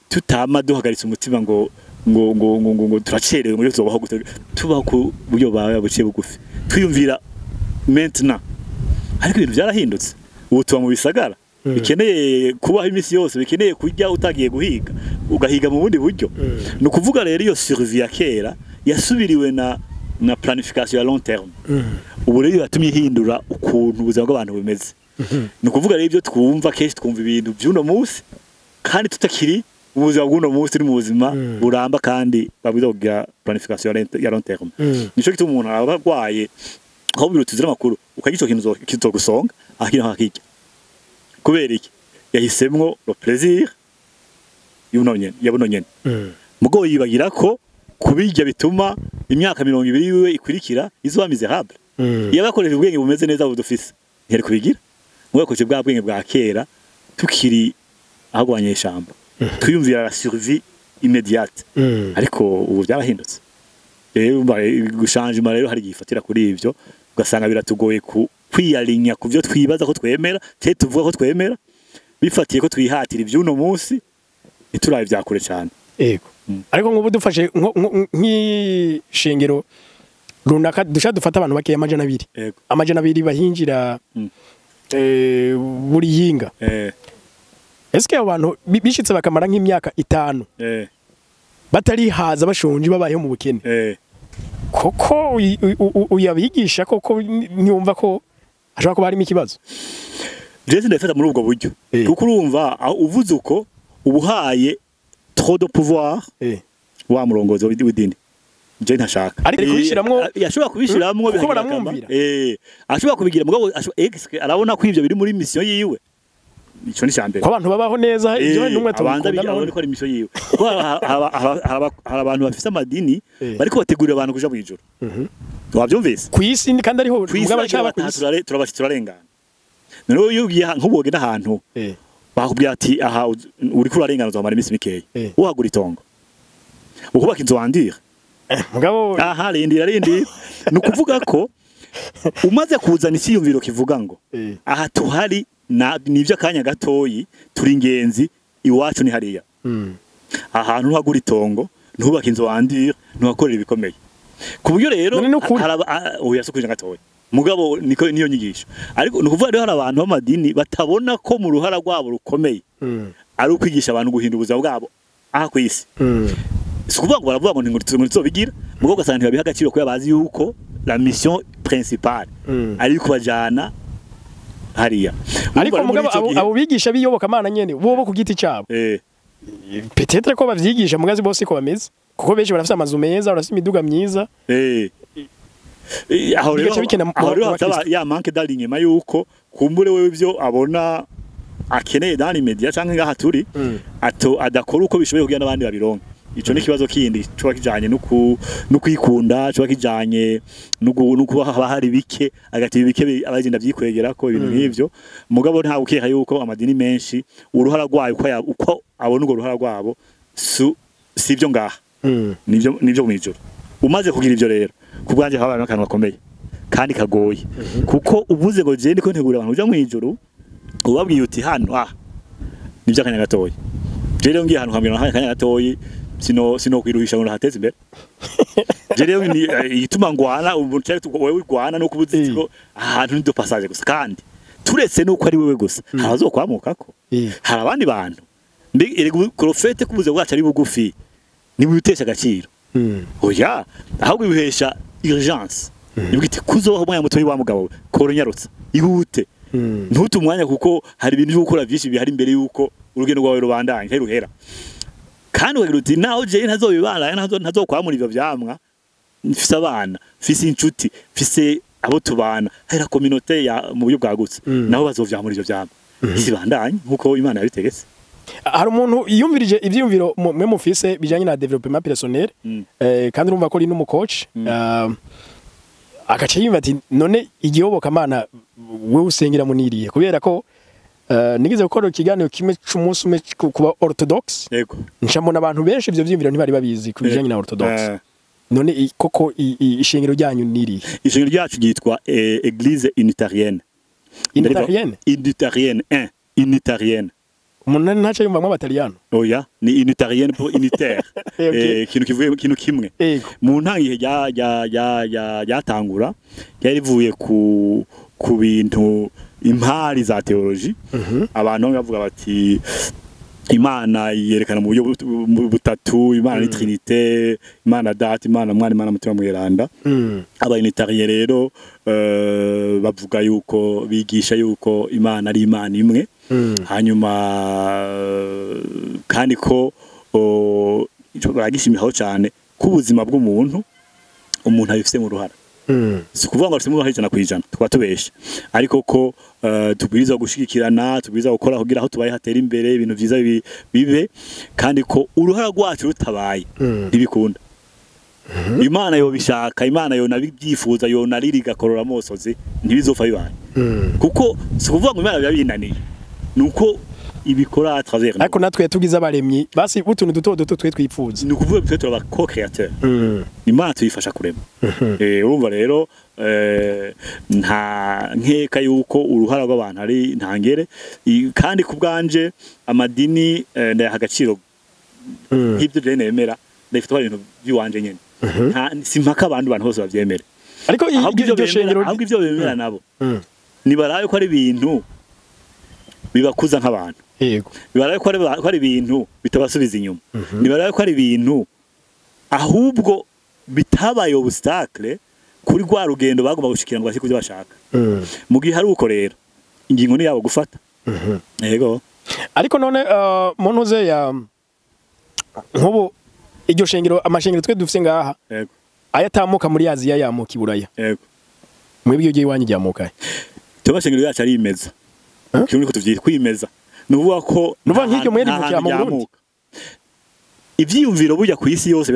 tutama duhagaritse umutima ngo turacerewe muri tubaho tubaho ku buryo bawe buciye bugufi twiyumvira maintenant ariko ibintu byarahindutse ubu tuba mu bisagara bikeneye kubaho imisi yose bikeneye kujya utagiye guhiga ugahiga mu bundi buryo no kuvuga rero iyo survie ya kera yasubiriwe na planification ya long terme ubu rero yatumye hindura ukuntu ubuzima bw'abantu bumeze no kuvuga rero ibyo twumva kenshi twumva ibintu by'uno munsi kandi tutakiri ubuzima bw'uno munsi ni mu buzima buramba kandi babidoga planification ya long terme nico gituma umuntu aragwaye aho birutuzira makuru ukagico kintu kitogusonga akiri hakijya kubera iki yahisemwo le plaisir yabononye mugo yibagira ko kubijya bituma imyaka 200 yiwe ikurikira izo miserable yabakoresha ubwenge bumeze neza budufise ntiyari kubigira mwakoresha bwa bwenge bwa kera tukiri ahagwanye ishamba twiyumvira la survie immédiate ariko ubu byarahindutse rero gushangima rero hari gifatira kuri ivyo ugasanga biratugoye kwiyalinya ku byo twibaza ko twemera cyo tuvuga ko twemera bifatiye ko twihatira iby'uno munsi ituraye byakure cyane yego ariko nk'ubu dufashe nk'ishengero runaka dusha dufata abantu bakeye amajana 2 amajana 2 bahinjira buri yinga eske abantu bishitse bakamara nk'imyaka 5 batari haza bashonje babayeho mu bukene koko uyabigisha koko nyumva ko ashaka kuba harimo ikibazo Jesse ndafata muri ubwo buryo kuko urumva uvuze uko ubuhaye trop de pouvoir wa murongozi w'idini je ntashaka ari kubishiramwo yashobora kubishiramwo kuko baramwumvira ashobora kubigira mugabo arabona ko ivyo biri muri mission yiwe ico ni cyambere ko abantu babaho neza ivyo numwe tubikunda none ko ari mission yiwe ko hari abantu bafite amadini bariko bategurira abantu kuja mu ijuru wabyumvise kwisi kandi ariho mugabo cyaba kwisi turarengana none iyo ugiye nk'ubogenda ahantu bakubwira ati aha uri kurarengana uzamara imisi mikeye uhagura itongo ukubaka inzu wandira mugabo aha rindira nukuvuga ko umaze kuzana ikiyumviro kivuga ngo aha tuhari nivyo akanya gatoyi turi ingenzi iwacu ni hariya ahantu uhagura itongo ntubaka inzu wandira ntuhakorera ibikomeye ku buryo rero uyasukuje gatoyi mugabo niko niyo nyigisho ariko nukuvuga rero hari abantu b'amadini batabona ko mu ruhara rwabo rukomeye ari ukwigisha abantu guhinda ubuzima bwabo aha ku isi sikuvuga ngo baravuga ngo ntizobigira mugabo gasanga ntibabiha agaciro ko yabazi yuko la mission principale ari kubajana hariya ariko mugabo abo bigisha biyoboka mana nyene bo ku giti cyabo peut-être ko bavyigisha mugazi bose ko bameze kuko benshi barafite amazu meza barafite imiduga myiza aho rero ya manque d'alignement yuko kumbure wewe byo abona akeneye dans media canke ngaha turi adakora uko bishoboye kugira n'abandi babironka ico ni kibazo kindi cyo kijanye no kwikunda cyo kijanye no kuba hari bike agati bike abagenda byikwegera ko ibintu nk'ivyo mugabo nta ukeka yuko amadini menshi uruhara rwayo uko abona urwo ruhara rwabo sivyo ngaha nivyo mwijoro umaze kugira ivyo rero kubwanje habaye akantu gakomeye kandi kagoye kuko uvuze ngo je ndiko ntegura abantu uja mwijoro ubabwiye uti hano nivyo akanya gatoyi je rero ngiye hano hambira akanya gatoyi sino kwiruhisha ngo hateze imbere je rero ituma ngwana wewe gwana no kubuzi ko ahantu ni do passage gusa kandi turetse nuko ari wewe gusa hazokwamukako hari abandi bantu mbe profete kubuze bwacu ari bugufi ni butesha agaciro oya ahubwo bihesha urgence nibwite kuzoho mwanya mutoyi wa mugabo koronyarutsa ihute ntutu umwanya kuko hari ibintu byo gukora byinshi bihari imbere yuko urugendo rwawe rubandanye heruhera kandi wagira uti naho je ntazobibana ntazokwamura ivyo vyamwa mfise abana mfise inshuti mfise abo tubana hera communauté ya mu buryo bwagutse naho bazovyamura ivyo vyamwa sibandanye nkuko Imana yabitegetse hari umuntu yumvirije ivyumviro mwe mufise bijanye na développement personnel kandi urumva ko ari n'umucoach agace yumva ati none igihoboka mana we usengera muniriye kubera ko nigize gukora ikiganiro kimwe cy'umunsi umwe kuba orthodox yego ncamo n'abantu benshi ivyo vyumviro ntibari babizi kubijanye na orthodox none koko ishengero ryanyu niriye ishengero ryacu gitwa église unitarienne unitarienne umuntu ntaca yumva mw'abataliyano oya ni unitarienne pour unitaire kintu kivuye kintu kimwe mu ntangiye yatangura yarivuye ku bintu impari za theology abantu bavuga bati Imana yerekana mu buryo butatu Imana ni Trinité Imana Data Imana Mwana Imana Mutima Mweranda aba unitarien rero bavuga yuko bigisha yuko Imana ari Imana imwe hanyuma kandi ko baragishimihaho cyane kubuzima bw'umuntu umuntu abifite mu ruhara si kuvuga ngo arimo bahijana kwijana twatubesha ariko ko tubwiza gushigikirana tubwiza gukora kugira aho tubaye hatera imbere ibintu byiza bibe kandi ko uruhara rwacu rutabaye ntibikunda Imana yo bishaka Imana yo nabibyifuza yo naririga korora mosozi ntibizopfa bibaye kuko si kuvuga ngo Imana byabinaniye nuko ibikora à travers ariko natwe tugize abaremyi basi utuntu duto twe twipfuza ni kuvuga peut-être aba co-créateur Imana tuyifasha kurema urumva rero nta nkeka yuko uruhara rw'abantu ari ntangere kandi kubganje amadini ndayaha agaciro nk'ibyo je nemera ndafite ibintu by'iwanje nyene simpaka abantu bose bavyemera ariko iryo shengero ahubwo ivyo bemera nabo nibaraye ko ari ibintu bibakuza nk'abantu yego bibaraye ko ari ibintu bitabasubiza inyuma nibaraye ko ari ibintu ahubwo bitabaye obstacle kuri rwa rugendo bagomba gushikira ngo bashike kuvyo bashaka mu gihe hari uko rero ingingo ni yabo gufata yego ariko none muntu ze ya nkubo iryo shengero amashengero twe dufise ngaha yego ayatamuka muri Aziya yamuka iburaya yego mwebwe giye wanyu ryamuka tubashengero yacu ari imeza kimwe ko tuvyita kwimeza nuvuga ko nuvuga nk'iryo mweri mu Burundi ivyiyumviro burya ku isi yose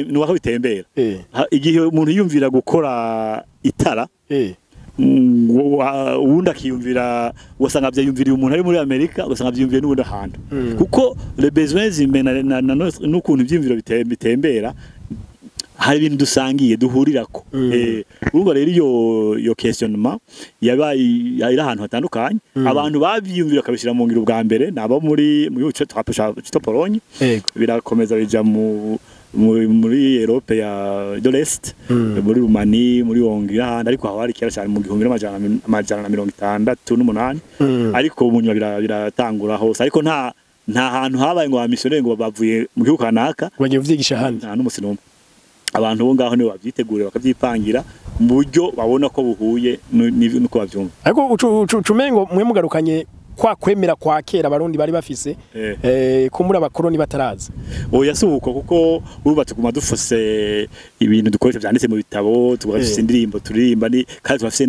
nuko bitembera igihe umuntu yumvira gukora itara uwundi akiyumvira ugasanga vyiyumviriye umuntu ari muri Amerika ugasanga vyiyumviriye n'ubundi ahantu kuko les besoins humains n'ukuntu ivyiyumviro bitembera hari ibintu dusangiye duhurirako urumva rero iyo questionnement yabaye ahantu hatandukanye abantu bavyiyumvira kabishira mu ngiro bwa mbere nabo muri cyo twapusha Pologne birakomeza bija muri Europe ya de l'Est muri Rumani muri Hongria ariko aho hari kera cyane mu 1968 ariko umunywa biratangura hose ariko nta hantu habaye ngo abamisiyoneri ngo bavuye mu gihugu kanaka bagiye kuvyigisha handi nta n'umusinoma abantu bo ngaho nibo bavyitegura bakavyipangira mu buryo babona ko buhuye nuko bavyumva. Ariko ucumengo mwe mugarukanye kwa kwemera kwa kera abarundi bari bafise kumura abakoroni bataraza. Oya suko kuko uruba tuguma dufose ibintu dukoresha byanditse mu bitabo, tugafise indirimbo turirimba ni kandi tugafise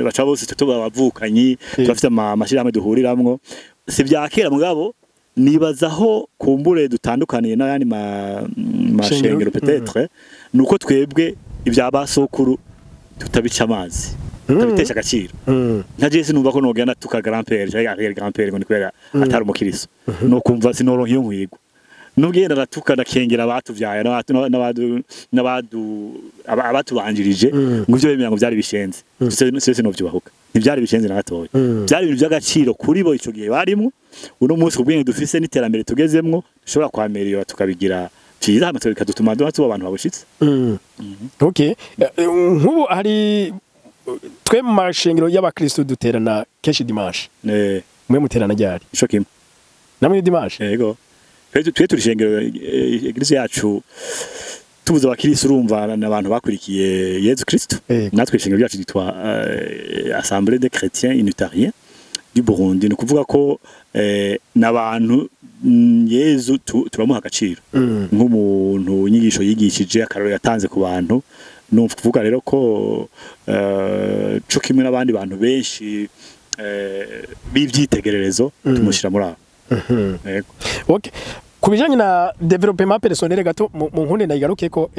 baca bose tubavukanyi, tugafise amashirahamwe duhuriramwo. Si bya kera mugabo nibazaho kumbure dutandukaniye n'ayandi mashengero peut-être nuko twebwe ibya basokuru tutabica amazi. Tabitesha agaciro. Nka Jesse numva ko nogenda tuka grand-père, cyangwa grand-père ngo nikwera atari umukiriso. No kumva sinoronka iyo nkwigo. Nubwenda ratuka nakengera abatuvyaye abatubanjirije ngo ivyo bemera ngo byari bishenze. Sese no vyubahuka. Ntibyari bishenze na gatoya. Byari ibintu by'agaciro kuri bo ico gihe barimo. Uno munsi kubwenge dufise n'iterambere tugezemwo dushobora kwamerera tukabigira cyiza amatwe kadutuma duhatse abantu babushitse. Okay. Nkubu hari twe mu mashengero y'abakristo duterana kenshi dimanche. Mwe muterana ryari? Ico kimwe. Namwe dimanche. Yego. Twe turishengero eglise yacu tubuze abakristo urumva n'abantu bakurikiye Yezu Kristo. Natwe ishengero yacu ditwa Assemblée des chrétiens unitariens du Burundi. No kuvuga ko n'abantu Yezu turamuha agaciro. Nk'umuntu inyigisho yigishije akaroro yatanze ku bantu. No kuvuga rero ko cyo kimwe n'abandi bantu benshi bivyitegererezo tumushira muri abo. Okay. Kubijanye na development personnel gato mu nkunde ndayigaruke ko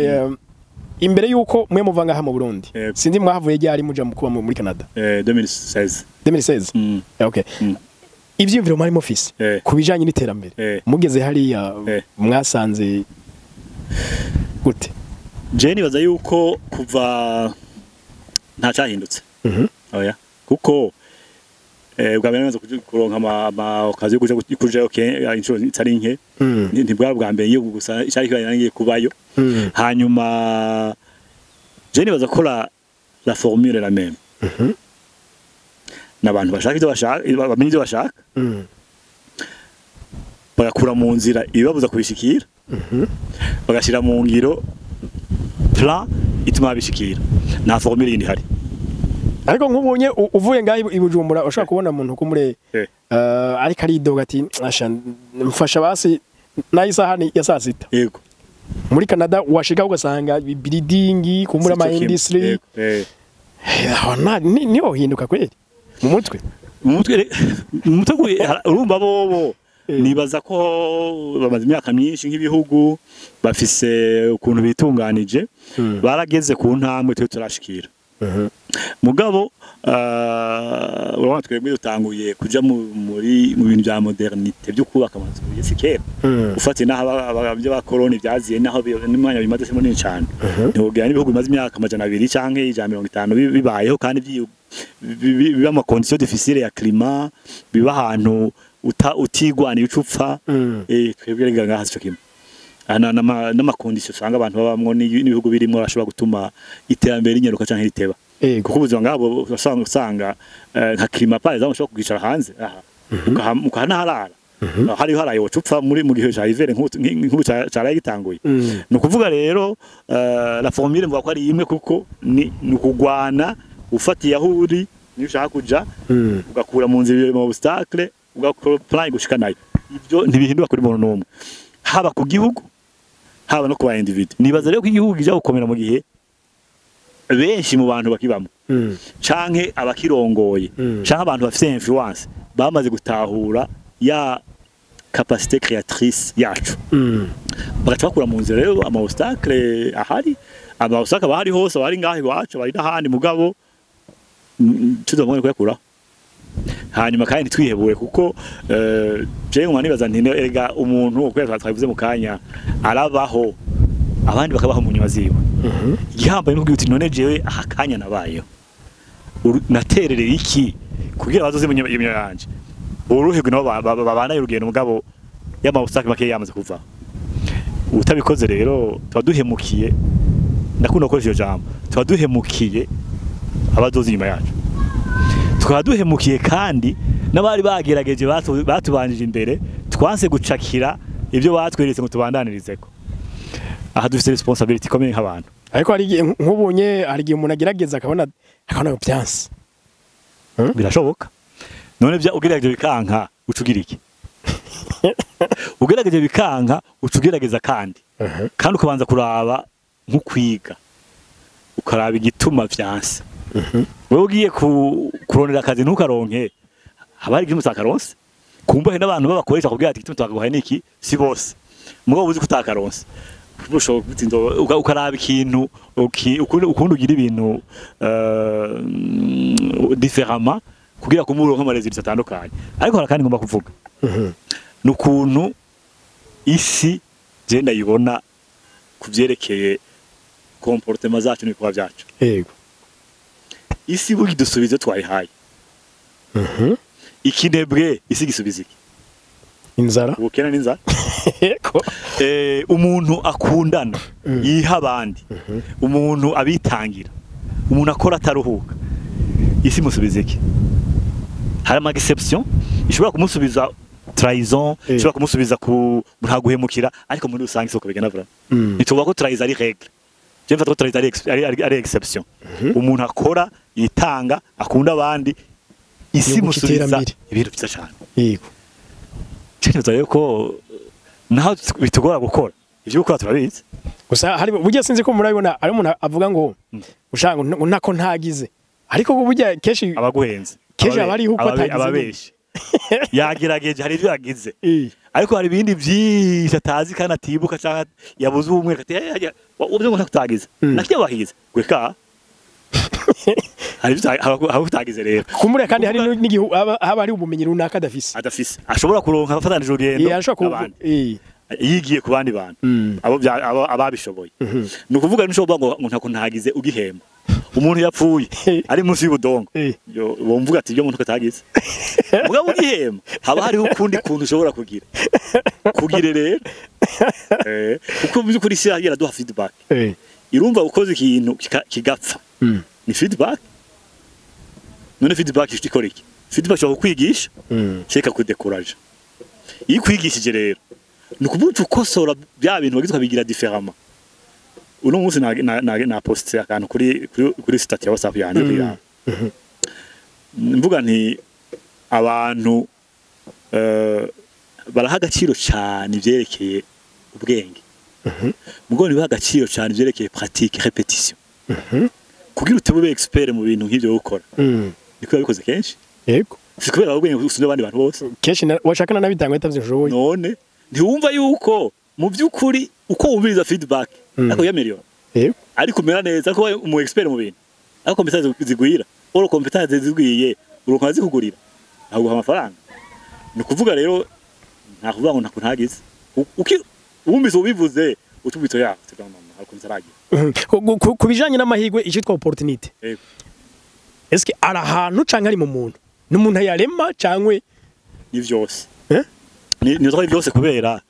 imbere yuko mwe muvanga ha mu Burundi sindi mwahavuye ryari muja mu kuba muri Canada 2016 okay ivyimviro mari mufise kubijanye n'iterambere mugeze hariya mwasanze gute? Je nibaza yuko kuva nta cyahindutse. Oya kuko bwa mbere nazo kuronka akazi yo kuja inshuro itari nke ntibwara bwa mbere yo gusa cyari kirangiye kubayo. Hanyuma je nibaza ko la formule la même. N'abantu bashaka ibyo bashaka bamenye ibyo bashaka bagakura mu nzira ibibabuza kubishikira bagashira mu ngiro plan ituma bishikira na formule yindi hari. Ariko nk'ubunye uvuye ngaho ibujumbura ushaka kubona umuntu kumure ariko ari doga ati asha mfasha basi nayisahani ya saa sita. Yego. Muri Canada washika ugasanga building kumura ama industry. Niho hinduka kweli. Mu mutwe urumva bobo nibaza ko bamaze imyaka myinshi nk'ibihugu bafise ukuntu bitunganije barageze ku ntambwe twe turashikira. Mugabo urabona twebwe dutanguye kuja mu bintu bya modernité byo kubaka amazu yesikera ufate naho abavyo bakoroni byaziye naho n'umwanya bimaze munini cyane ntibogera n'ibihugu bimaze imyaka 200 canke 150 bibayeho kandi biba ama conditions difficiles ya climat biba ahantu utigwana icupfa twebwe ngaha hasi kimwe n'amakondisyo usanga abantu babamwo n'ibihugu birimo bashobora gutuma iterambere inyeruka canke riteba. Kuko ubuzima ngabo usanga nka climat par exemple ushobora kugicara hanze ukahanaharara hari haraye wacupfa muri mu gihe cy'hiver nk'ubu cyaraye gitanguye. No kuvuga rero la formule mvuga ko ari imwe kuko ni ukugwana ufatiye aho uri nishaka kuja ugakura mu nzira mu obstacle ugakora plan gushika nayo. Ibyo ntibihinduka kuri muntu n'umwe haba ku gihugu haba no kuba individu. Nibaza rero ko igihugu gija gukomera mu gihe benshi mu bantu bakibamo canke abakirongoye canke abantu bafite influence bamaze gutahura ya capacité créatrice yacu bagaca bakura mu nzira rero ama obstacle ahari ama obstacle bahari hose bari ngahe iwacu bari n'ahandi mugabo tuzomwe kuyakura. Hanyuma kandi twihebure kuko je ngwa nibaza nti erega umuntu ukwera twavuze mu kanya arabaho abandi bakabaho mu nyaziwe. Igihambaye no kugira none jewe ahakanya nabayo natererera iki kugira bazoze mu nyamyo yanje uruhego nabo babana y'urugendo mugabo y'amabusake make yamaze kuva. Utabikoze rero twaduhemukiye ndakunda gukoresha jambo twaduhemukiye abazoze inyuma yacu twaduhemukiye kandi n'abari bagerageje batubanjije imbere twanse gucakira ibyo batweretse ngo tubandanirize ko. Aha dufite responsibility ikomeye nk'abantu ariko hari igihe nk'ubunye hari igihe umuntu agerageza akabona byanse birashoboka none ugerageje bikanka ucugira iki ugerageje bikanka ucugerageza kandi ukabanza kuraba nk'ukwiga ukaraba igituma vyanse wewe ugiye kurondera akazi ntukaronke haba hari igituma utakaronse kumva he n'abantu babakoresha kubwira ati igituma twakaguhaye niki si bose mugabo uzi kutakaronse ukaraba ikintu ukundi ugira ibintu différemment kugira ko umurongo nk'amarezi atandukanye ariko harakandi ngomba kuvuga nukuntu isi je ndayibona kuvyerekeye comportement zacu n'ibikwa byacu yego isi bugi dusubize twayihaye ikinebwe isi gisubize iki inzara ubukena n'inzara umuntu akundana yiha abandi umuntu abitangira umuntu akora ataruhuka isi musubize iki hari ama exception ishobora kumusubiza trahison ishobora kumusubiza ku ntaguhemukira ariko muri rusange isoko bigena vra nituba ko trahison ari règle je mfata ko trahison ari exception umuntu akora yitanga akunda abandi isi musubiza ibintu byiza cyane yego cyane ko naho bitugora gukora ivyo gukora turabizi gusa hari burya sinzi ko murabibona ari umuntu avuga ngo ushanga nako ntagize ariko burya keshi abaguhenze keshi abari uko atagize ababeshi yagerageje hari ibyo yagize ariko hari ibindi byinshi atazi kandi atibuka cyangwa yabuze ubumwe kati ubyo ngo ntakutagize nakiye bahize gweka hari aho utagize rero kumure kandi hari n'igihu haba ari ubumenyi runaka adafise ashobora kuronka abafatanije urugendo yigiye ku bandi bantu abo ababishoboye nukuvuga n'ushobora ngo ntako ntagize ugihema umuntu yapfuye ari munsi y'ubudongo wumvuga ati ibyo muntu katagize mugabo ugihema haba hariho ukundi kuntu ushobora kugira rero kuko byukuri isi yaraduha feedback irumva ukoze ikintu kigapfa ni feedback none feedback ikora iki feedback yo kwigisha cheka kudekuraje iyi kwigishije rero nukubuca ukosora bya bintu bagitwa bigira différemment uno munsi na post akantu kuri stat ya WhatsApp yanje kugira mvuga nti abantu baraha agaciro cyane ivyerekeye ubwenge mugo ni bagaciro cyane ivyerekeye pratique répétition kugira utebe expert mu bintu nk'ivyo gukora niko yabikoze kenshi yego sikubera ubwenge usubye abandi bantu bose kenshi washakana nabitangwa itavyishoboye none ntiwumva yuko mu byukuri uko wumviriza feedback ako ya million ari kumera neza ko umu expert mu bintu ako competence zigwira oro competence zigwiye uronka zikugurira aguha amafaranga ni kuvuga rero nta kuvuga ngo ntakuntagize wumvise ubivuze utubito ya hakunzaragiye kubijanye n'amahigwe icitwa opportunity eske ara hantu canke ari mu muntu n'umuntu yarema cankwe ni vyose ni zari byose kubera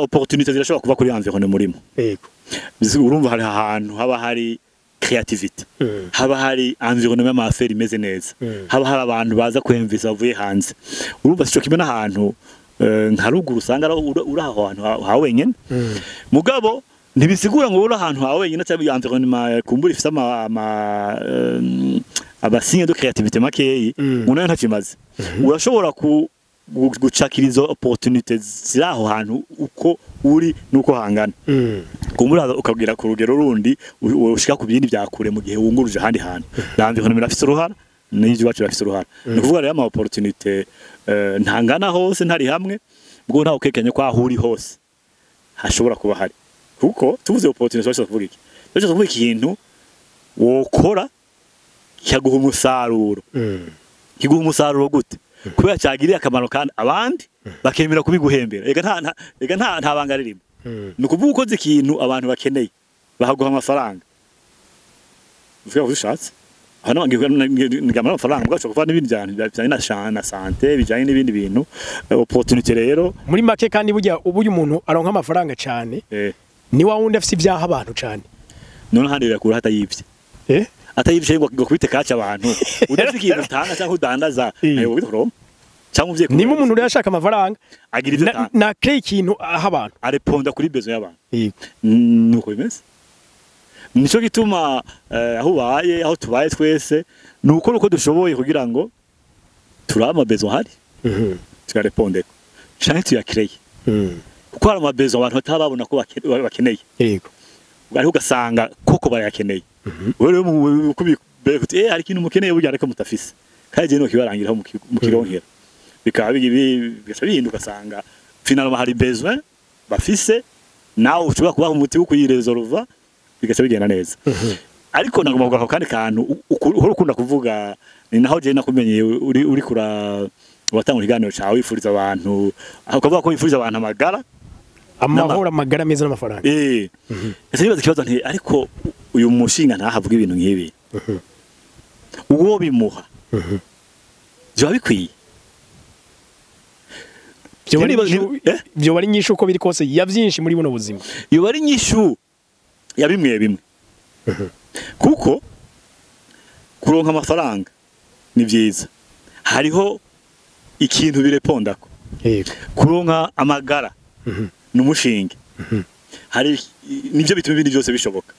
opportunité zirashobora kuba kuri environnement murimo yego urumva hari ahantu haba hari creativity haba hari environnement y'amaferi imeze neza haba hari abantu baza kwemvisa bavuye hanze urumva sico kimwe n'ahantu nka ruguru usanga uri aho hantu ha wenyene mugabo ntibisigura ngo uri ahantu ha wenyene cyangwa environnement kumbura ifite abasigne de créativité makeyi unayo ntakimaze urashobora gucakiriza opportunité ziraho hantu uko uri nuko hangana kumbura ukagira ku rugero rundi ushika ku bindi byakure mu gihe wunguruje handi hantu environnement afite uruhara n'ibyo bacu bafite uruhara ni kuvuga rero ama opportunité ntangana hose ntari hamwe bwo ntaho kekanye kwa huri hose hashobora kuba hari kuko tuvuze opportunité cyo kuvuga iki cyo kuvuga ikintu wokora cyaguha umusaruro kiguha umusaruro gute kubera cyagiriye akamaro kandi abandi bakemera kubiguhembera ega nta banga ririmo nukuvuga ukoze ikintu abantu bakeneye bahaguha amafaranga uvuga ushatse hano ngamara amafaranga bwacu kuva n'ibindi bijyanye na santé bijyanye n'ibindi bintu opportunité rero muri make kandi burya ubuye umuntu aronka amafaranga cyane ni wa wundi afite ibyaha abantu cyane none handi yakura hatayivye atayivye ngo kubite kaca abantu udafite ikintu utanga cyangwa udandaza ayo bitoro cyangwa uvye niba umuntu uri ashaka amafaranga agira ivyo na crée ikintu aha abantu areponda kuri besoin y'abantu yego nuko bimeze nico gituma aho baye aho tubaye twese nuko uko dushoboye kugira ngo turama besoin hari tukarepondeko canke tuyakireye kuko hari amabesoin abantu batababona ko bakeneye yego ariko ugasanga koko barayakeneye wewe kubikuti hari ikintu mukeneye burya ariko mutafise kandi je no kibarangiraho mu kironkera bikaba bihinduka ugasanga finalement hari besoin bafise nawe ushobora kubaha umuti wo kuyiresolva bigaca bigenda neza ariko nagomba kuvuga kandi kantu uhora ukunda kuvuga ni naho je nakumenyeye uri kura watanga ikiganiro cyawe wifuriza abantu aho kuvuga ko wifuriza abantu amagara amahoro amagara meza n'amafaranga ese nibaza ikibazo nti ariko uyu mushinga ntahavuga ibintu nk'ibi uwo bimuha byo bikwiye byo bari nyishu uko biri kose ya byinshi muri buno buzima iyo bari nyishu ya bimwe bimwe kuko kuronka amafaranga ni byiza hariho ikintu birepondako kuronka amagara n'umushinge hari nivyo bituma ibindi byose bishoboka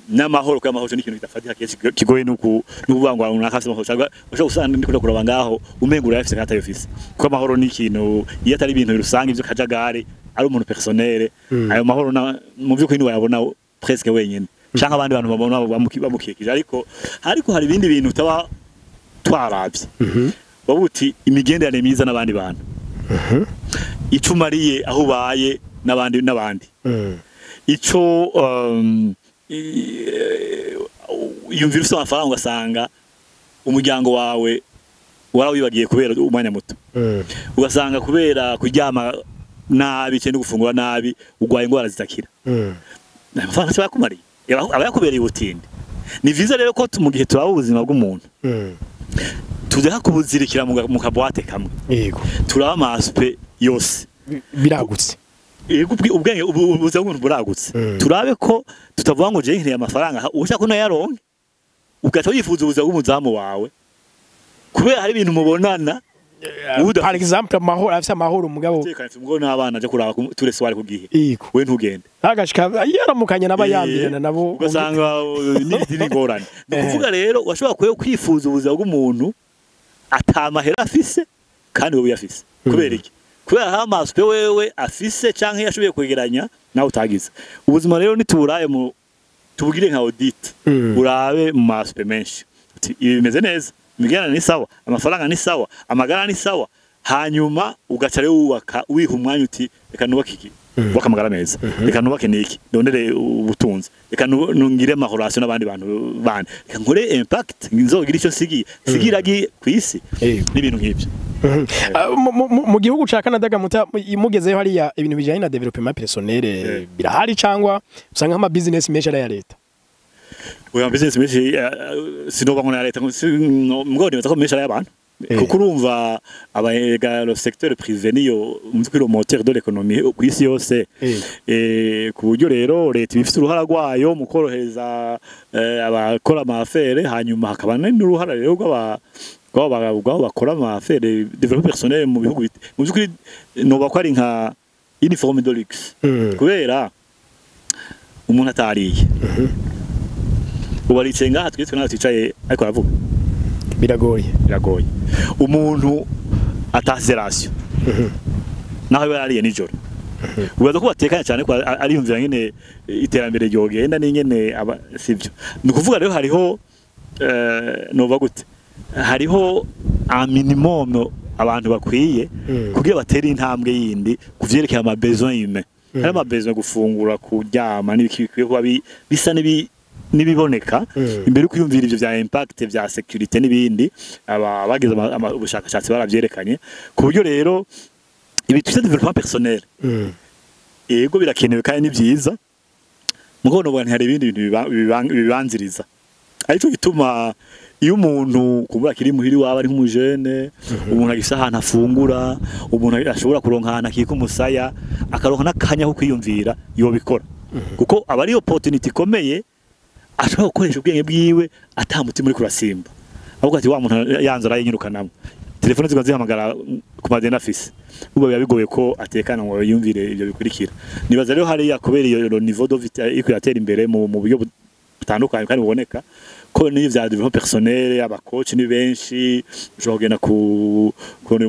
n'amahoro kwa mahoro n'ikintu kidafatika kigoye n'ukuvuga ngo unakafise amahoro cyangwa ushobora gusanga ndiko kuraba ngaho umengura yafise kata yofise ko amahoro n'ikintu iyo atari ibintu birusanga ivyo kajagare ari umuntu personnel ayo mahoro mu by'ukuri wayabona presque wenyene cyangwa abandi bantu babona bamukikije ariko hari ibindi bintu utaba twarabye babuti imigenderanire myiza n'abandi bantu icumariye aho baye n'abandi ico yumvira ufite amafaranga ugasanga umuryango wawe warawibagiye kubera umwanya muto ugasanga kubera kuryama nabi cyane gufungura nabi ugwaye ingwara zitakira amafaranga cyo yakumariye aba yakubereye ubutinde ni vyiza rero ko mu gihe turaba ubuzima bw'umuntu tudeha kubuzirikira mu kabwate kamwe yego turaba amaspe yose biragutse ubwenge ubuzima bw'umuntu buragutse turabe ko tutavuga ngo je nkeneye amafaranga ushaka ko nayaronke ugaca wifuza ubuzima bw'umuzamu wawe kubera hari ibintu mubonana par exemple amahoro afite amahoro umugabo tekanye ngo n'abana je kuraba turese wari kugihe we ntugende agashika yaramukanye n'abayambirana nabo ugasanga n'izindi ngorane kuvuga rero washobora kwifuza ubuzima bw'umuntu atamahera afise kandi wowe yafise kubera iki kubera hamaswe wewe afise canke yashoboye kwegeranya nawe utagize ubuzima rero nituburaye mu tubugire nka audit urabe mu maspe menshi ibi bimeze neza imigana ni sawa amafaranga ni sawa amagara ni sawa hanyuma ugaca rero wubaka wiha umwanya uti reka nubake iki wakamagara meza reka nubake niki ndondere ubutunzi reka nungire amahorasyo n'abandi bantu bandi reka nkore impact nzogira icyo sigira kwisi n'ibintu nk'ibyo mu gihugu ca Canada gamuta imugezeho hariya ibintu bijanye na development personnel birahari cyangwa usanga ama business menshi ari ya leta oya business menshi sinoba ngo na leta mugabo nibaza ko menshi ari abantu kuko urumva abayega le secteur privé niyo umutwe le moteur de l'économie kwisi yose ku buryo rero leta ifite uruhara rwayo mu korohereza abakora amafere hanyuma hakaba n'uruhara rero rw'aba bakora amafere développement personnel mu bihugu mu byukuri noba ko ari nka uniforme de luxe kubera umuntu atariye ubarice ngaha twitwe nawe twicaye ariko aravuga biragoye umuntu atazerasyo naho yarariye nijoro ubaza ko batekanye cyane ko ari yumvira nyene iterambere ryogenda n'ingene sivyo ni kuvuga rero hariho nova gute hariho a minimum abantu bakwiye kugira batera intambwe yindi kuvyerekeye ama besoin humain hari ama besoin gufungura kuryama n'ibikwiye kuba bisa nibiboneka imbere yo kwiyumvira ivyo vya impact vya security n'ibindi abageze ubushakashatsi baravyerekanye ku buryo rero ibi twise development personnel yego birakenewe kandi ni byiza mugo no bwana hari ibindi bintu bibanziriza ariko gituma iyo umuntu kubura kiri muhiri waba ari nk'umujene umuntu agisa ahantu afungura umuntu ashobora kuronka ahantu akika umusaya akaronka n'akanya ko kwiyumvira yo bikora kuko aba ari opportunity ikomeye ashobora gukoresha ubwenge bwiwe atamutima uri kurasimba ahubwo ati wa muntu yanzara yinyirukanamo telefone ziba zihamagara ku madeni afise ubwo biba bigoye ko atekana ngo yumvire ibyo bikurikira. Nibaza rero hariya kubera iyo niveau de vie iko yatera imbere mu buryo butandukanye kandi buboneka ko niyo vya développement personnel abacoach ni benshi ushobora kugenda ku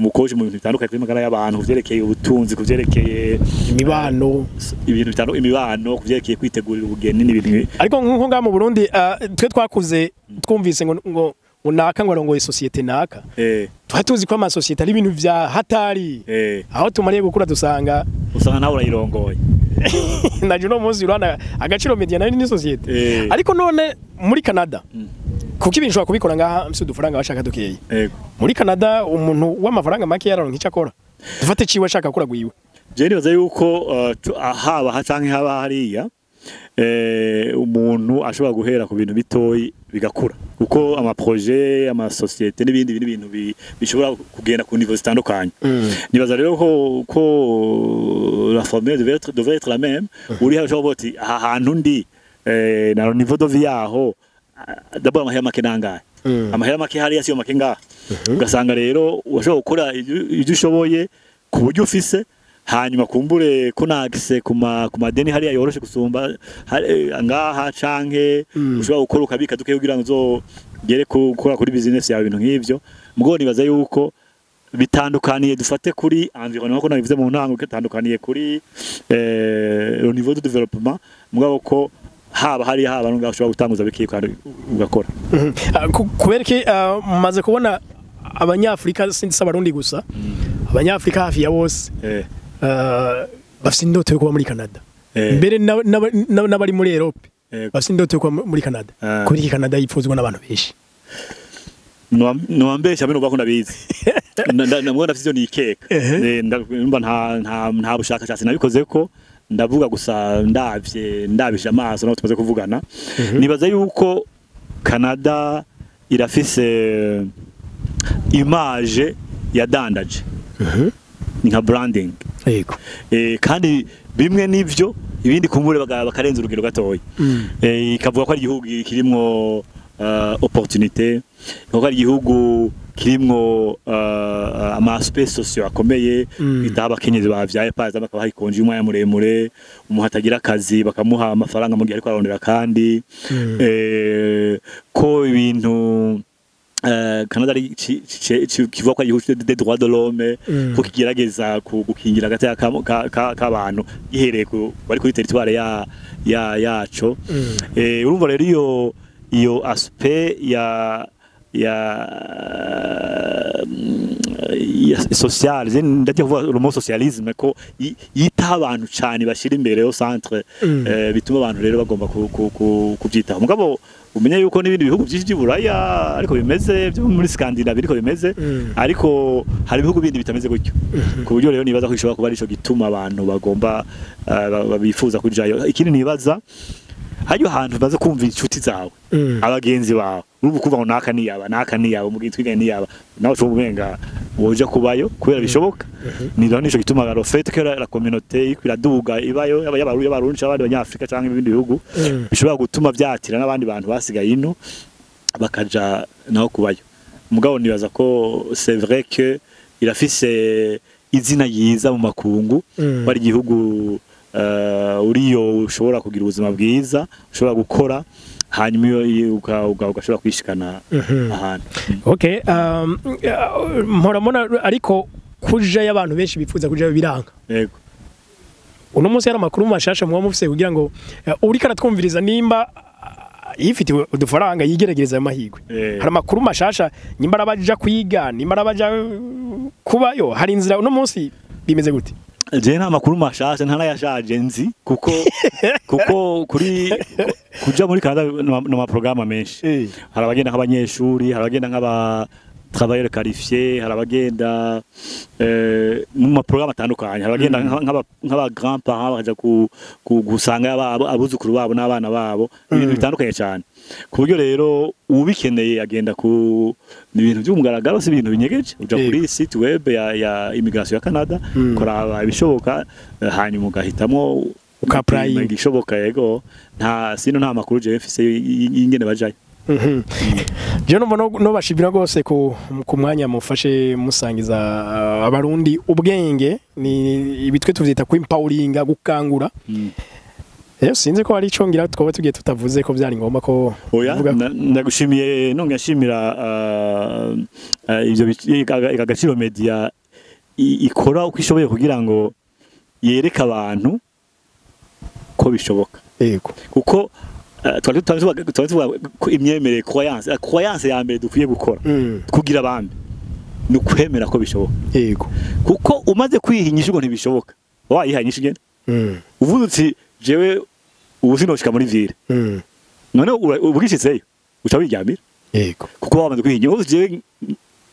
mu coach mu bintu bitandukanye kuri magara y'abantu kuvyerekeye ubutunzi kuvyerekeye imibano ibintu bitandukanye imibano kuvyerekeye kwitegurira ubugeni n'ibintu. Ariko nko ngaha mu Burundi twe twakuze twumvise ngo naka ngo arongoye societe naka twatuzi ko ama societe ari ibintu vya hatari aho tumariye gukura usanga nawe urayirongoye naje no muzi urana agaciro media nari ni societe ariko none muri Canada kuko ibintu ushobora kubikora ngaha msi udufaranga bashaka dukeye muri Canada umuntu w'amafaranga make yararonka icyo akora dufate ciwe ashaka kura gwiwe. Je nibaza yuko haba canke haba hariya umuntu ashobora guhera ku bintu bitoyi bigakura kuko ama projet ama societe n'ibindi bintu bishobora kugenda ku niveau zitandukanye. Nibaza rero ko la formule devait être la même uri hashobora boti ahantu ndi na niveau de vie yaho d'abord amahera make nangaye amahera make hariya siyo make ngaha ugasanga rero washobora gukora ibyo ushoboye ku buryo ufise hanyuma kumbure kunagise ku madeni hariya yoroshe gusumba ngaha canke ushobora gukora ukabika duke kugira ngo uzogere gukora kuri business yawe ibintu nk'ivyo. Mugabo nibaza yuko bitandukaniye dufate kuri environnement ko nabivuze mu ntango bitandukaniye kuri au niveau de développement mugabo ko haba n'ubwo ushobora gutanguza biki kandi ugakora kubereke maze kubona abanyafrika sindisa abarundi gusa abanyafrika hafi ya bose bafite indoto yo kuba muri Canada mbere n'abari muri Europe bafite indoto yo kuba muri Canada kuri iki Canada yipfuzwa n'abantu benshi no ambesha bino bakunda bizi ndamubona afite ivyo nikeka ndumva nta bushakashatsi nabikoze ko ndavuga gusa ndabisha amaso no tumaze kuvugana. Nibaza yuko Canada irafise image yadandaje nka branding yego kandi bimwe nivyo ibindi kumbure bakarenza urugero gatoyi ikavuga ko ari igihugu kirimo opportunité ko ari igihugu kirimwo ama aspect socio akomeye bitaba kenyezi bavyaye paza bakaba hikonje umwanya muremure umuhatagira akazi bakamuha amafaranga mu gihe ariko arondera kandi ko ibintu Canada kivuga ko igihugu des droits de l'homme ko kigerageza gukingira agateka k'abantu gihereye bari kuri territoire yaco urumva rero iyo aspect ya social ndagiye kuvuga le socialisme ko yita abantu cyane bashira imbere yo centre bituma abantu rero bagomba kubyitaho. Mugabo umenya yuko n'ibindi bihugu byinshi by'Iburaya ariko bimeze byo muri Scandinavie ariko bimeze ariko hari ibihugu bindi bitameze gutyo ku buryo rero nibaza ko ishobora kuba arico gituma abantu bagomba babifuza kujayo. Ikindi nibaza hajyo hantu baze kumva inshuti zawe abagenzi bawe urubu kuva ngo naka niyaba mugihe twiganye niyaba nawe cyo ubenga woje kubayo kubera bishoboka ni rero nico gituma garo fait que la communauté iraduga ibayo y'abarundi abandi banyafrika cyangwa ibindi bihugu bishobora gutuma byatira n'abandi bantu basigaye ino bakaja naho kubayo. Mugabo nibaza ko c'est vrai que irafise izina yiza mu makungu bari igihugu uriyo ushobora kugira ubuzima bwiza ushobora gukora hanyuma ugashobora kwishikana ahantu. Okay, mporamo ariko kuja y'abantu benshi bifuza kuja biranga. Yego. Uno munsi yari makuru mashasha muba mufise kugira ngo uri karatwumviriza nimba yifitiwe udufaranga yigeregereza ayo mahigwe. Hari amakuru mashasha nimba arabaja kwiga nimba arabaja kubayo hari inzira uno munsi bimeze gute? Je nta makuru mashasha ntanayashaje nzi kuko kuri kuja muri Canada no programme menshi hari abagenda nk'abanyeshuri hari abagenda nk'aba travailleurs qualifiés hari abagenda mu programme atandukanye hari abagenda nk'aba grand parents baje gusanga abuzukuru babo n'abana babo ibintu bitandukanye cyane ku buryo rero ubikeneye agenda ku ibintu by'umugaragaro si ibintu binyegeje uja kuri site web ya immigration ya Canada koraba ibishoboka hanyuma ugahitamo ukaprayinga igishoboka yego nta makuru je mfise ingene bajaye. je no bashibira gose ku mwanya mufashe musangiza abarundi ubwenge ni ibitwe tuvyita ku empoweringa gukangura sinzi ko ari icongira twoba tugiye tutavuze ko byari ngomba ko ndagushimiye nonga nshimira ivyo agaciro media ikora uko ishoboye kugira ngo yereka abantu ko bishoboka yego kuko twari imyemerere croyance ya mbere dukwiye gukora kugira abandi ni ukwemera ko bishoboka yego kuko umaze kwihinyisha ngo ntibishoboka wayihinyisha igenda uvuze uti jewe ubu sinoshika muri ville none ubwishitseyo uca wiryamira yego kuko wamaze kwihinyisha uvuze jewe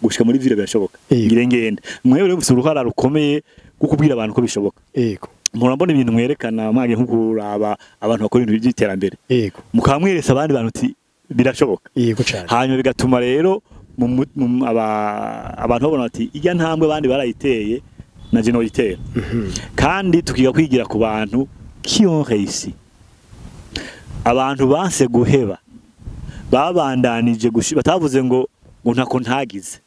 gushika muri ville birashoboka ngirengende mwewe rero uruhara rukomeye gukubwira abantu ko bishoboka yego murambona ibintu mwerekana mwage nkukuraba abantu bakora ibintu by'iterambere yego mukamweresa abandi bantu uti birashoboka yego cyane hanyuma bigatuma rero abantu babona ati ijya ntambwe abandi barayiteye na je no yitera kandi tukiga kwigira ku bantu qui ont réussi abantu banse guheba babandanije batavuze ngo ntako ntagize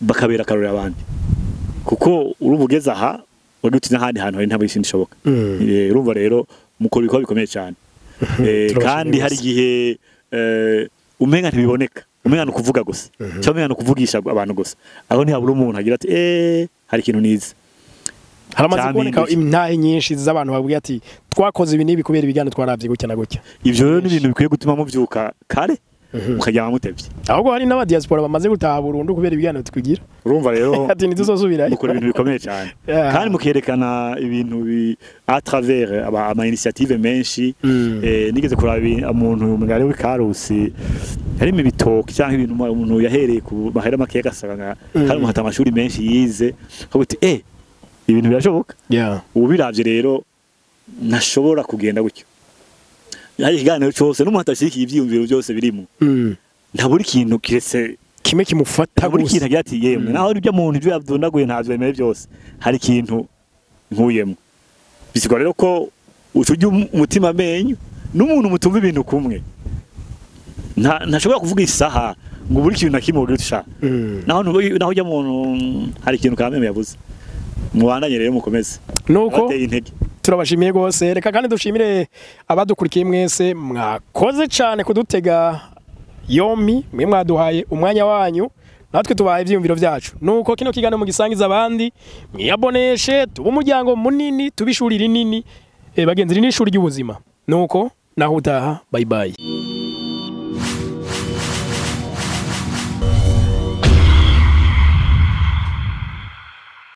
bakabera karore abandi kuko urubugeza aha waguti n'ahandi hantu hari ntabwo ishindi shoboka urumva rero mukora ibikorwa bikomeye cyane kandi hari igihe umenga ntibiboneka umenga nukuvuga gusa cyangwa umenga nukuvugisha abantu gusa aho ntihabura umuntu agira ati hari ikintu nize haramaze kuboneka intahe nyinshi z'abantu babwiye ati twakoze ibi nibi kubera ibigano twaravye gutya na gutya ivyo rero ni ibintu bikwiye gutuma muvyuka kare ukajya mutevye ahubwo hari n'aba diaspora bamaze gutaha Burundi kubera ibigano twigira urumva rero ati ntituzosubira mukora ibintu bikomeye cyane kandi mukerekana ibintu à travers ama initiative menshi nigeze kuraba umuntu mugari w'Ikarusi harimo ibitoki cyangwa ibintu umuntu yahereye ku mahera make gasanga hari umuhata amashuri menshi yize kabuti ibintu birashoboka ubu biravye rero nashobora kugenda gutyo hari ikiganiro cyose n'umuhata ashyikiye ibyiyumviro byose birimo nta buri kintu kiretse kimwe kimufata buri kintu agira ati yemwe naho ibyo muntu ibyo yavundaguye ntavyo bemeye byose hari ikintu nkuyemo bisigwa rero ko ucujya umutima amenyo n'umuntu mutumva ibintu kumwe ntashobora kuvuga isaha ngo buri kintu nakimwe ugisha naho ujya muntu hari ikintu kameme yavuze mubandanye rero mukomeze nuko turabashimiye gose reka kandi dushimire abadukurikiye mwese mwakoze cyane kudutega yomi mwe mwaduhaye umwanya wanyu natwe tubaye ivyumviro byacu nuko kino kiganiro mugisangiza abandi mwiyaboneshe tuba umuryango munini tubishuri rinini bagenzi n'ishuri ry'ubuzima nuko naho utaha bye bye